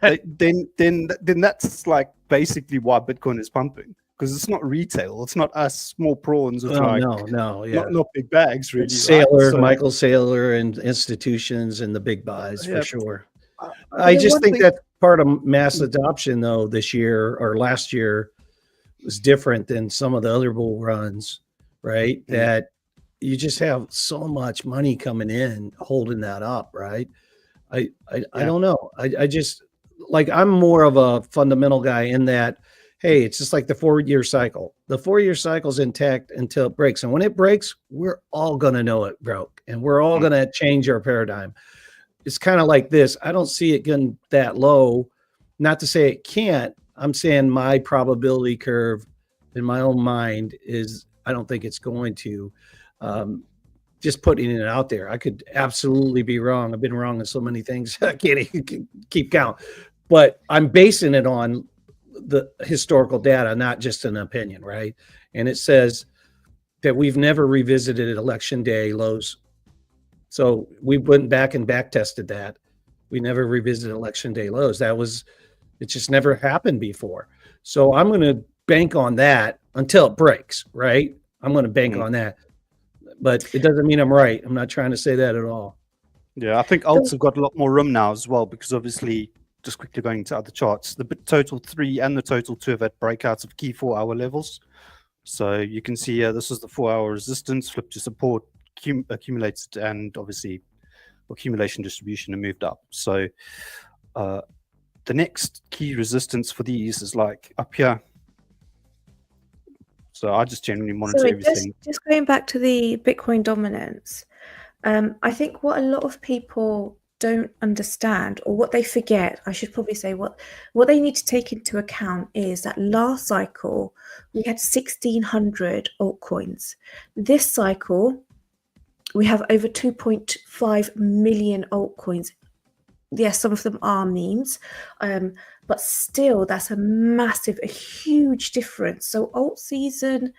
then that's like basically why Bitcoin is pumping, because it's not retail, it's not us small prawns with yeah, not big bags really. It's Saylor, right? So, Michael Saylor, and institutions and the big buys Yeah. for sure. I just think that part of mass adoption, though, this year or last year was different than some of the other bull runs, right? That you just have so much money coming in holding that up, right? I don't know. I just like, I'm more of a fundamental guy in that, hey, it's just like the 4-year cycle. The 4-year cycle is intact until it breaks. And when it breaks, we're all going to know it broke, and we're all going to change our paradigm. It's kind of like this. I don't see it getting that low. Not to say it can't. I'm saying my probability curve in my own mind is I don't think it's going to. Just putting it out there. I could absolutely be wrong. I've been wrong on so many things. I can't even keep count. But I'm basing it on the historical data, not just an opinion, right? And it says that we've never revisited election day lows. So we went back and back tested that. We never revisited election day lows. It just never happened before. So I'm going to bank on that until it breaks, right? I'm going to bank on that. But it doesn't mean I'm right. I'm not trying to say that at all. Yeah, I think alts have got a lot more room now as well, because obviously, just quickly going to other charts, the total 3 and the total 2 have had breakouts of key 4-hour levels. So you can see here, this is the 4-hour resistance, flipped to support, accumulated, and obviously accumulation distribution and moved up. So the next key resistance for these is like up here. So I just generally monitor everything. Just going back to the Bitcoin dominance, I think what a lot of people don't understand, or what they forget, I should probably say, what they need to take into account is that last cycle we had 1,600 altcoins. This cycle we have over 2.5 million altcoins. Yes, some of them are memes, but still that's a huge difference. So alt season,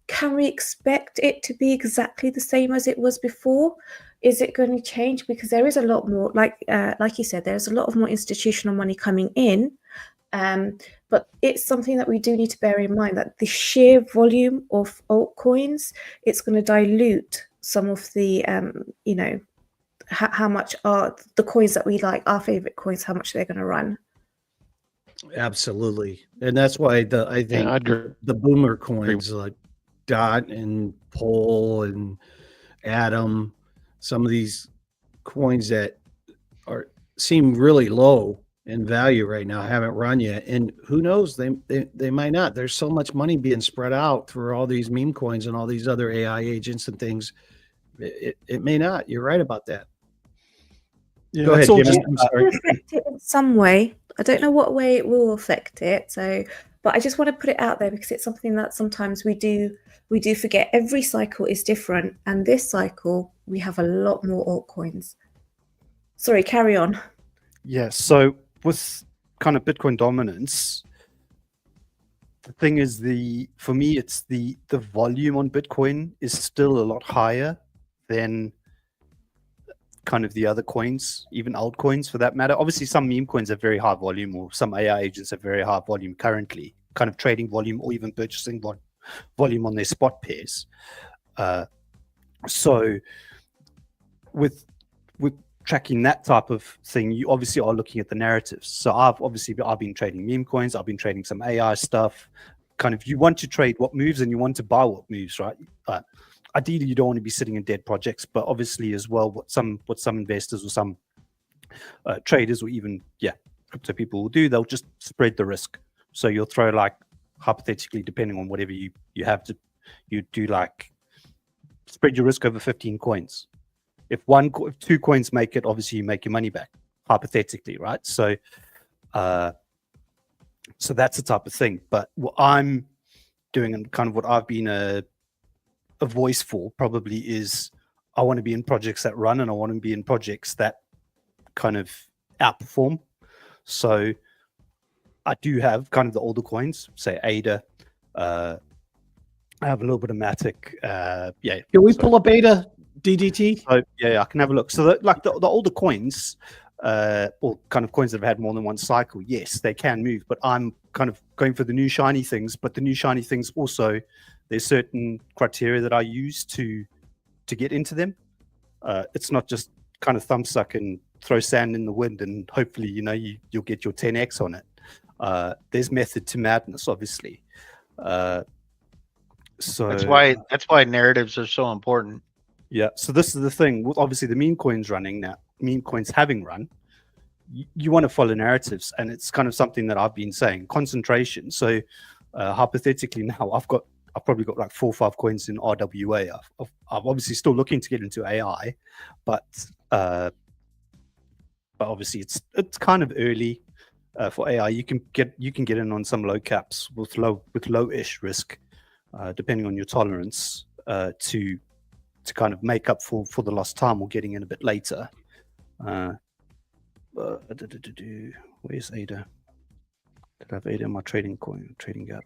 can we expect it to be exactly the same as it was before? Is it going to change? Because there is a lot more, like you said, there's a lot of more institutional money coming in, but it's something that we do need to bear in mind, that the sheer volume of altcoins, it's going to dilute some of the, how much are the coins that we like, our favorite coins, how much they're going to run. Absolutely. And that's why I think the boomer coins like Dot and Pole and Atom, some of these coins that seem really low in value right now haven't run yet. And who knows, they might not. There's so much money being spread out for all these meme coins and all these other AI agents and things. It may not. You're right about that. Yeah, go ahead, Jimmy. I'm sorry. Affect it in some way. I don't know what way it will affect it. But I just want to put it out there because it's something that sometimes we do forget. Every cycle is different, and this cycle we have a lot more altcoins. Sorry, carry on. Yeah. So with kind of Bitcoin dominance, the thing is, for me, it's the volume on Bitcoin is still a lot higher than kind of the other coins, even altcoins for that matter. Obviously, some meme coins have very high volume, or some AI agents have very high volume currently, kind of trading volume or even purchasing volume on their spot pairs. So with tracking that type of thing, you obviously are looking at the narratives. So I've been trading meme coins, I've been trading some AI stuff. Kind of, you want to trade what moves and you want to buy what moves, right? Ideally, you don't want to be sitting in dead projects, but obviously as well, what some investors or some traders or even crypto people will do, they'll just spread the risk. So you'll throw, like, hypothetically, depending on whatever you have to, you do, like, spread your risk over 15 coins. If 2 coins make it, obviously you make your money back, hypothetically, right? So that's the type of thing. But what I'm doing, and kind of what I've been a voice for, probably, is I want to be in projects that run, and I want to be in projects that kind of outperform. So I do have kind of the older coins, say ADA. I have a little bit of Matic. Can we pull up ADA DDT? So, yeah, I can have a look. So the older coins, or kind of coins that have had more than one cycle, yes, they can move. But I'm kind of going for the new shiny things. But the new shiny things also, there's certain criteria that I use to get into them. It's not just kind of thumb suck and throw sand in the wind and hopefully you'll get your 10x on it. There's method to madness, obviously. So that's why narratives are so important. Yeah. So this is the thing. With obviously the meme coins running now, meme coins having run, you want to follow narratives, and it's kind of something that I've been saying. Concentration. So hypothetically, now I've probably got like 4 or 5 coins in RWA. I'm obviously still looking to get into AI, but obviously it's kind of early for AI. You can get in on some low caps with low-ish risk, depending on your tolerance, to kind of make up for the lost time or getting in a bit later. Where's ADA? Did I have ADA in my trading gap?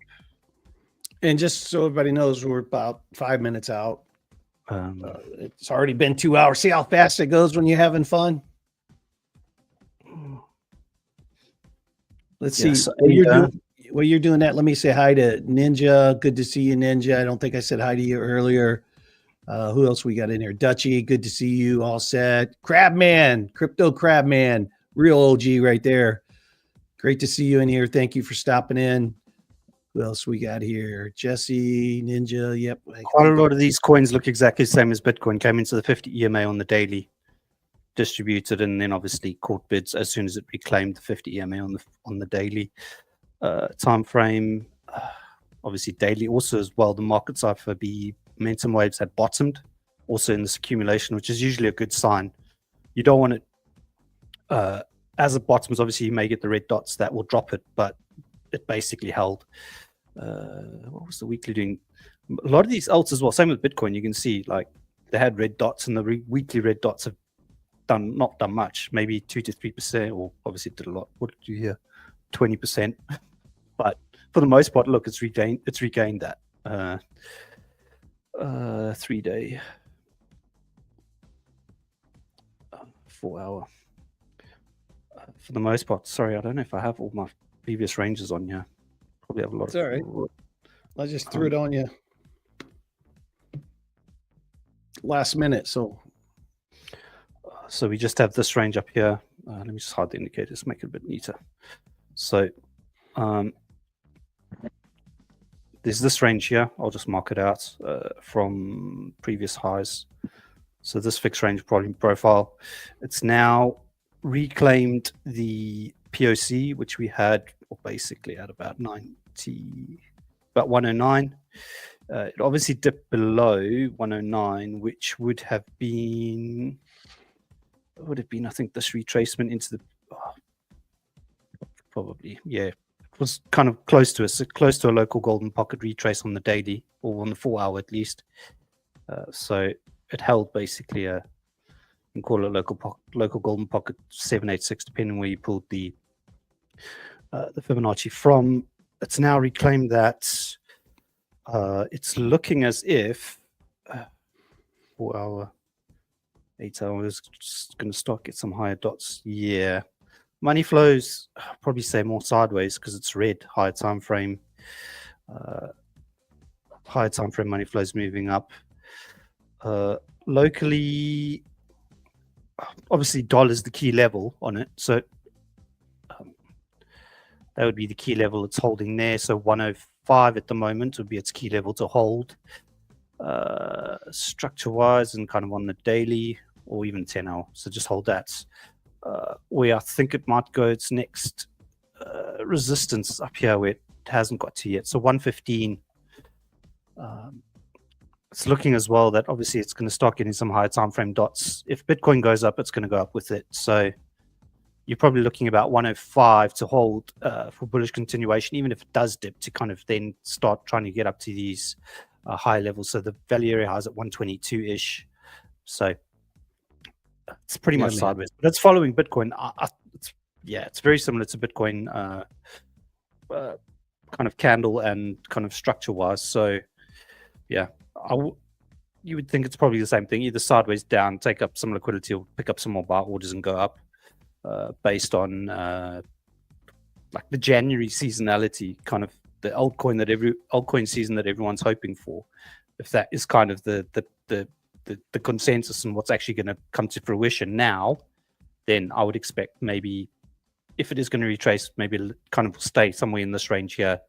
And just so everybody knows, we're about 5 minutes out. It's already been 2 hours. See how fast it goes when you're having fun? Let's see. So while you're doing that, let me say hi to Ninja. Good to see you, Ninja. I don't think I said hi to you earlier. Who else we got in here? Dutchy, good to see you. All set. Crabman, Crypto Crabman, real OG right there. Great to see you in here. Thank you for stopping in. Who else we got here? Jesse, Ninja. Yep. Quite a lot of these coins look exactly the same as Bitcoin. Came into the 50 EMA on the daily, distributed, and then obviously caught bids as soon as it reclaimed the 50 EMA on the daily time frame. Obviously daily also as well. The market cipher B momentum waves had bottomed also in this accumulation, which is usually a good sign. You don't want it as it bottoms. Obviously you may get the red dots that will drop it, but it basically held. What was the weekly doing? A lot of these alts as well, same with Bitcoin, you can see like they had red dots, and the weekly red dots have not done much, maybe 2 to 3%, or obviously it did a lot. What did you hear? 20%. But for the most part, look, it's regained that 3-day 4 hour for the most part. Sorry, I don't know if I have all my previous ranges on here. Probably have a lot. It's all right. I just threw it on you last minute. So we just have this range up here. Let me just hide the indicators, make it a bit neater. So there's this range here. I'll just mark it out from previous highs. So this fixed range volume profile, it's now reclaimed the POC, which we had basically at about 109. It obviously dipped below 109, which would have been, I think, this retracement into the, probably, yeah, it was kind of close to a local golden pocket retrace on the daily, or on the 4 hour at least. So it held basically you can call it a local golden pocket 786, depending where you pulled the Fibonacci from. It's now reclaimed that. It's looking as if 4 hour, 8 hours, just going to start get some higher dots. Yeah, money flows probably say more sideways because it's red. Higher time frame money flows moving up. Locally, obviously dollar's the key level on it, so that would be the key level it's holding there. So 105 at the moment would be its key level to hold. Structure wise and kind of on the daily or even 10 hour, so just hold that. Where I think it might go, its next resistance up here where it hasn't got to yet, so 115. It's looking as well that obviously it's going to start getting some higher time frame dots. If Bitcoin goes up, it's going to go up with it. So you're probably looking about 105 to hold for bullish continuation, even if it does dip, to kind of then start trying to get up to these high levels. So the value area high is at 122-ish. So it's pretty much sideways, but it's following Bitcoin. It's very similar to Bitcoin kind of candle and kind of structure wise. So yeah, you would think it's probably the same thing, either sideways down, take up some liquidity, or pick up some more bar orders and go up based on like the January seasonality, kind of the altcoin season that everyone's hoping for. If that is kind of the consensus and what's actually going to come to fruition now, then I would expect maybe if it is going to retrace, maybe it kind of stay somewhere in this range here.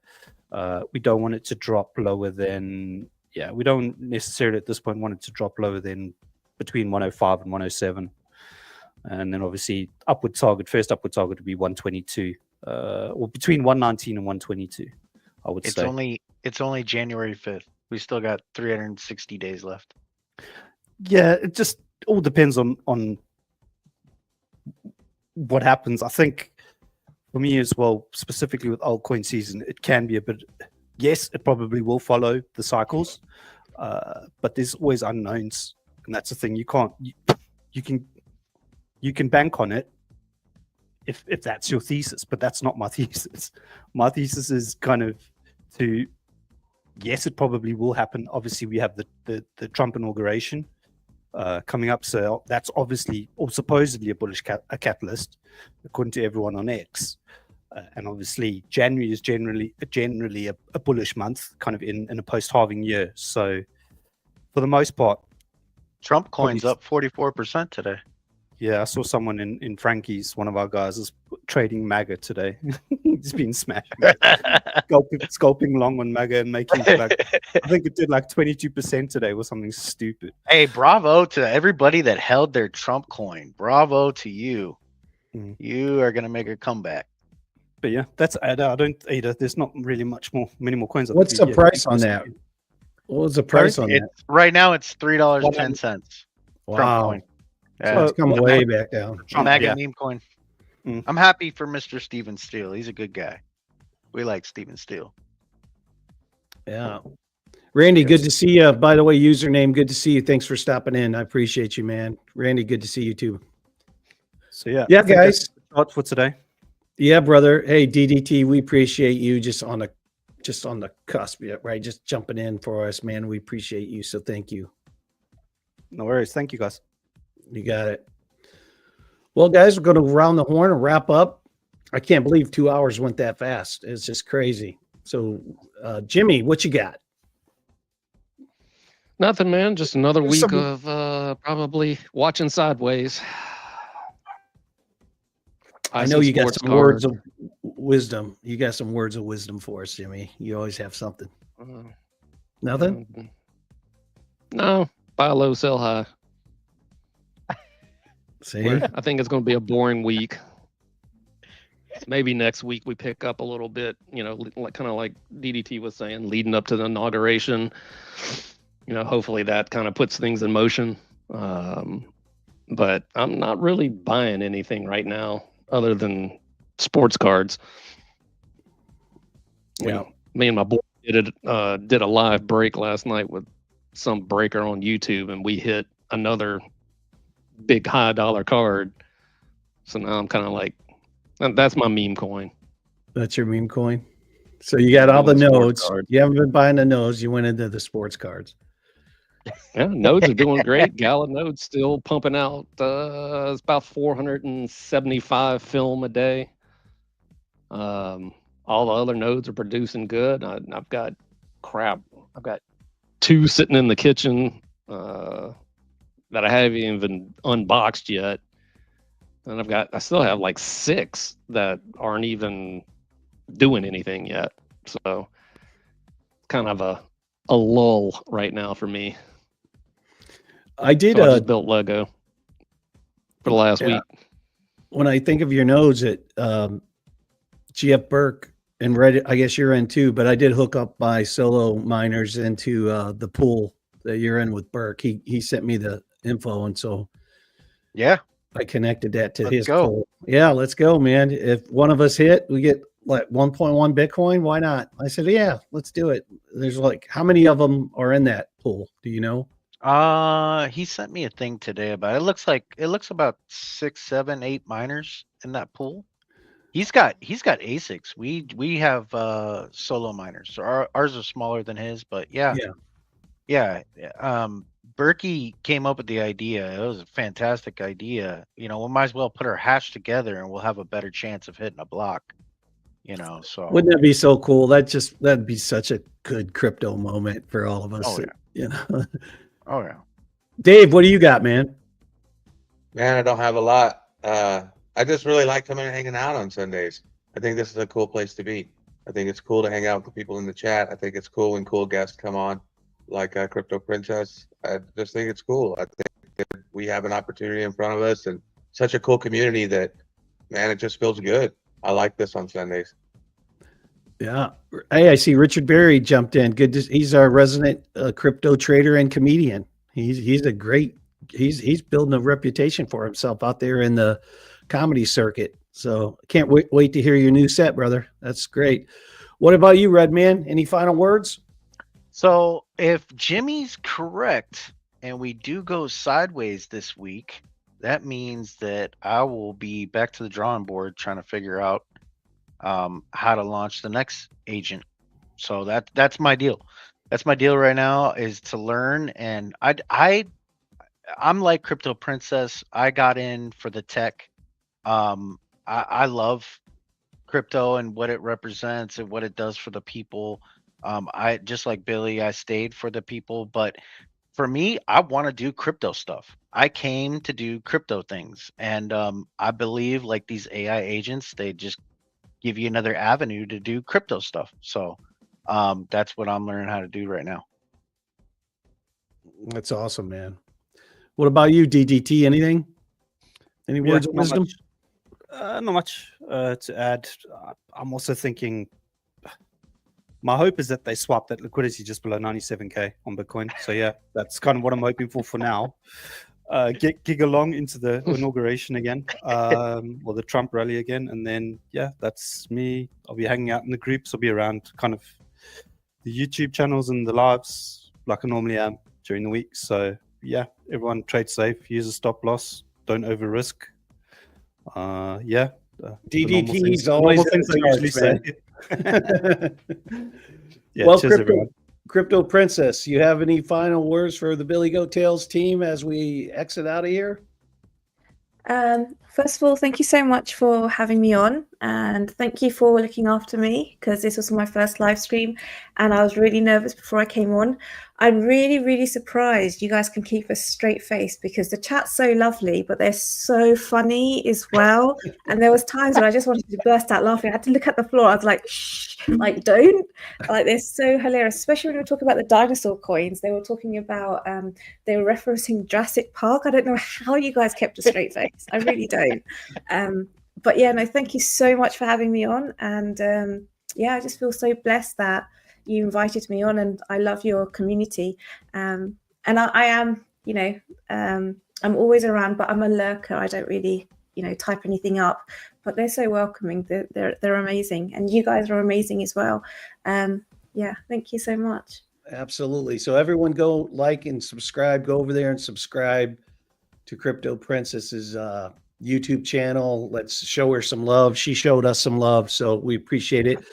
We don't want it to drop lower than, we don't necessarily at this point want it to drop lower than between 105 and 107. And then obviously first upward target would be 122, or between 119 and 122, I would say. It's only January 5th. We still got 360 days left. Yeah, it just all depends on what happens. I think for me as well, specifically with altcoin season, it can be a bit, yes, it probably will follow the cycles, but there's always unknowns, and that's the thing. You can bank on it if that's your thesis, but that's not my thesis. My thesis is kind of yes, it probably will happen. Obviously, we have the Trump inauguration coming up, so that's obviously or supposedly a bullish catalyst, according to everyone on X. And obviously, January is generally a bullish month, kind of in a post-halving year. So, for the most part, Trump coin's up 44% today. Yeah, I saw someone in Frankie's, one of our guys, is trading MAGA today. He's been smashing it. Scalping long on MAGA and making like, I think it did like 22% today or something stupid. Hey, bravo to everybody that held their Trump coin. Bravo to you. You are gonna make a comeback. But yeah, that's I don't either. There's not really many more coins. What's the price on that? What was the price on that? Right now it's $3.10. Wow. Trump coin. So it's come way back down. MAGA meme coin. I'm happy for Mr. Steven Steele. He's a good guy. We like Steven Steele. Yeah. Randy, good to see you. By the way, username, good to see you. Thanks for stopping in. I appreciate you, man. Randy, good to see you too. So yeah, yeah, guys. Thoughts for today? Yeah, brother. Hey, DDT, we appreciate you just on the cusp, right? Just jumping in for us, man. We appreciate you. So thank you. No worries. Thank you, guys. You got it. Well, guys, we're going to round the horn and wrap up. I can't believe 2 hours went that fast. It's just crazy. So, Jimmy, what you got? Nothing, man. Just another week of probably watching sideways. I know you got some words of wisdom. You got some words of wisdom for us, Jimmy. You always have something. Nothing? No. Buy low, sell high. See? I think it's going to be a boring week. Maybe next week we pick up a little bit, like kind of like DDT was saying, leading up to the inauguration. Hopefully that kind of puts things in motion. But I'm not really buying anything right now other than sports cards. Yeah. Me and my boy did a live break last night with some breaker on YouTube, and we hit another big high dollar card. So now I'm kind of like, that's my meme coin. That's your meme coin. So you got all the nodes. You haven't been buying the nodes. You went into the sports cards. Yeah, nodes are doing great. Gala nodes still pumping out. It's about 475 film a day. All the other nodes are producing good. I've got two sitting in the kitchen that I haven't even unboxed yet, and I still have like 6 that aren't even doing anything yet. So kind of a lull right now for me. I did so I just built Lego for the last week. When I think of your nodes at GF Burke and Reddit, I guess you're in too, but I did hook up my solo miners into the pool that you're in with Burke. He sent me the info, and so yeah, I connected that to his pool. Yeah, let's go, man. If one of us hit, we get like 1.1 Bitcoin. Why not? I said, yeah, let's do it. There's like, how many of them are in that pool? Do you know? He sent me a thing today about it. It looks about 6, 7, 8 miners in that pool. He's got ASICs. We have solo miners. So ours are smaller than his, but yeah. Berkey came up with the idea. It was a fantastic idea. We might as well put our hash together and we'll have a better chance of hitting a block. So wouldn't that be so cool? That'd be such a good crypto moment for all of us. Oh, yeah. Oh yeah. Dave, what do you got, man? Man, I don't have a lot. I just really like coming and hanging out on Sundays. I think this is a cool place to be. I think it's cool to hang out with the people in the chat. I think it's cool when cool guests come on, like Crypto Princess. I just think it's cool. I think that we have an opportunity in front of us and such a cool community that, man, it just feels good. I like this on Sundays. Yeah. Hey, I see Richard Berry jumped in. He's our resident crypto trader and comedian. He's building a reputation for himself out there in the comedy circuit. So can't wait to hear your new set, brother. That's great. What about you, Redman? Any final words? So if Jimmy's correct and we do go sideways this week, that means that I will be back to the drawing board trying to figure out how to launch the next agent. So that's my deal. That's my deal right now, is to learn. And I'm like Crypto Princess. I got in for the tech. I love crypto and what it represents and what it does for the people. I just like Billy, I stayed for the people, but for me, I want to do crypto stuff. I came to do crypto things, and I believe like these AI agents, they just give you another avenue to do crypto stuff. So that's what I'm learning how to do right now. That's awesome, man. What about you, DDT? Anything? Any words of wisdom? Not much to add. I'm also thinking, my hope is that they swap that liquidity just below 97K on Bitcoin. So yeah, that's kind of what I'm hoping for now. Get gig along into the inauguration again, or the Trump rally again, and then yeah, that's me. I'll be hanging out in the groups. I'll be around kind of the YouTube channels and the lives like I normally am during the week. So yeah, everyone trade safe, use a stop loss, don't over risk. Yeah, DDT is always things I usually say. Yeah, well, cheers, everyone. Crypto Princess, you have any final words for the Billy Goat Tales team as we exit out of here? First of all, thank you so much for having me on, and thank you for looking after me, because this was my first live stream and I was really nervous before I came on. I'm really surprised you guys can keep a straight face, because the chat's so lovely, but they're so funny as well. And there was times when I just wanted to burst out laughing. I had to look at the floor. I was like, shh, like, don't. Like, they're so hilarious, especially when we were talking about the dinosaur coins. They were talking about, they were referencing Jurassic Park. I don't know how you guys kept a straight face. I really don't. But yeah, no, thank you so much for having me on. And yeah, I just feel so blessed that you invited me on, and I love your community. And I am, you know, I'm always around, but I'm a lurker. I don't really, you know, type anything up, but they're so welcoming. They're amazing. And you guys are amazing as well. Yeah, thank you so much. Absolutely. So everyone go like and subscribe, go over there and subscribe to Crypto Princess's YouTube channel. Let's show her some love. She showed us some love, so we appreciate it.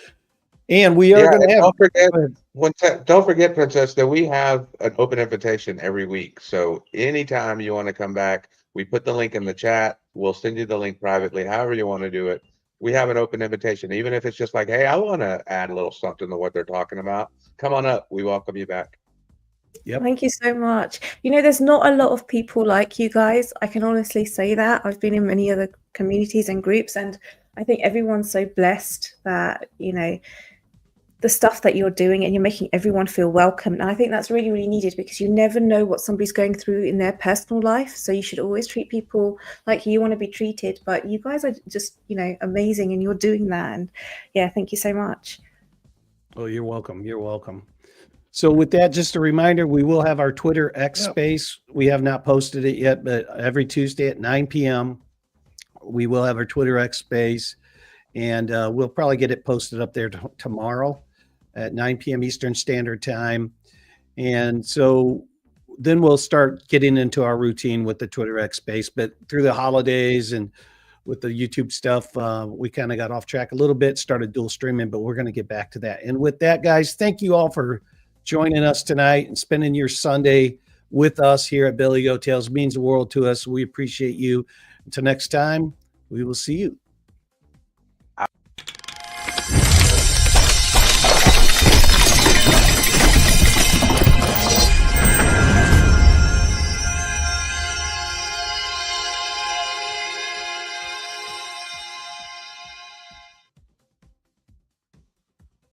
And we are going to have. Don't forget, Princess, that we have an open invitation every week. So anytime you want to come back, we put the link in the chat. We'll send you the link privately, however you want to do it. We have an open invitation, even if it's just like, hey, I want to add a little something to what they're talking about. Come on up. We welcome you back. Yep. Thank you so much. You know, there's not a lot of people like you guys. I can honestly say that. I've been in many other communities and groups, and I think everyone's so blessed that, you know, the stuff that you're doing, and you're making everyone feel welcome. And I think that's really needed, because you never know what somebody's going through in their personal life. So you should always treat people like you want to be treated. But you guys are just, you know, amazing, and you're doing that. And yeah, thank you so much. Oh, you're welcome. You're welcome. So with that, just a reminder, we will have our Twitter X space. We have not posted it yet, but every Tuesday at 9 p.m., we will have our Twitter X space, and we'll probably get it posted up there tomorrow at 9 p.m. Eastern Standard Time. And so then we'll start getting into our routine with the Twitter X space. But through the holidays and with the YouTube stuff, we kind of got off track a little bit, started dual streaming, but we're going to get back to that. And with that, guys, thank you all for joining us tonight and spending your Sunday with us here at Billy Goat Tales. It means the world to us. We appreciate you. Until next time, we will see you.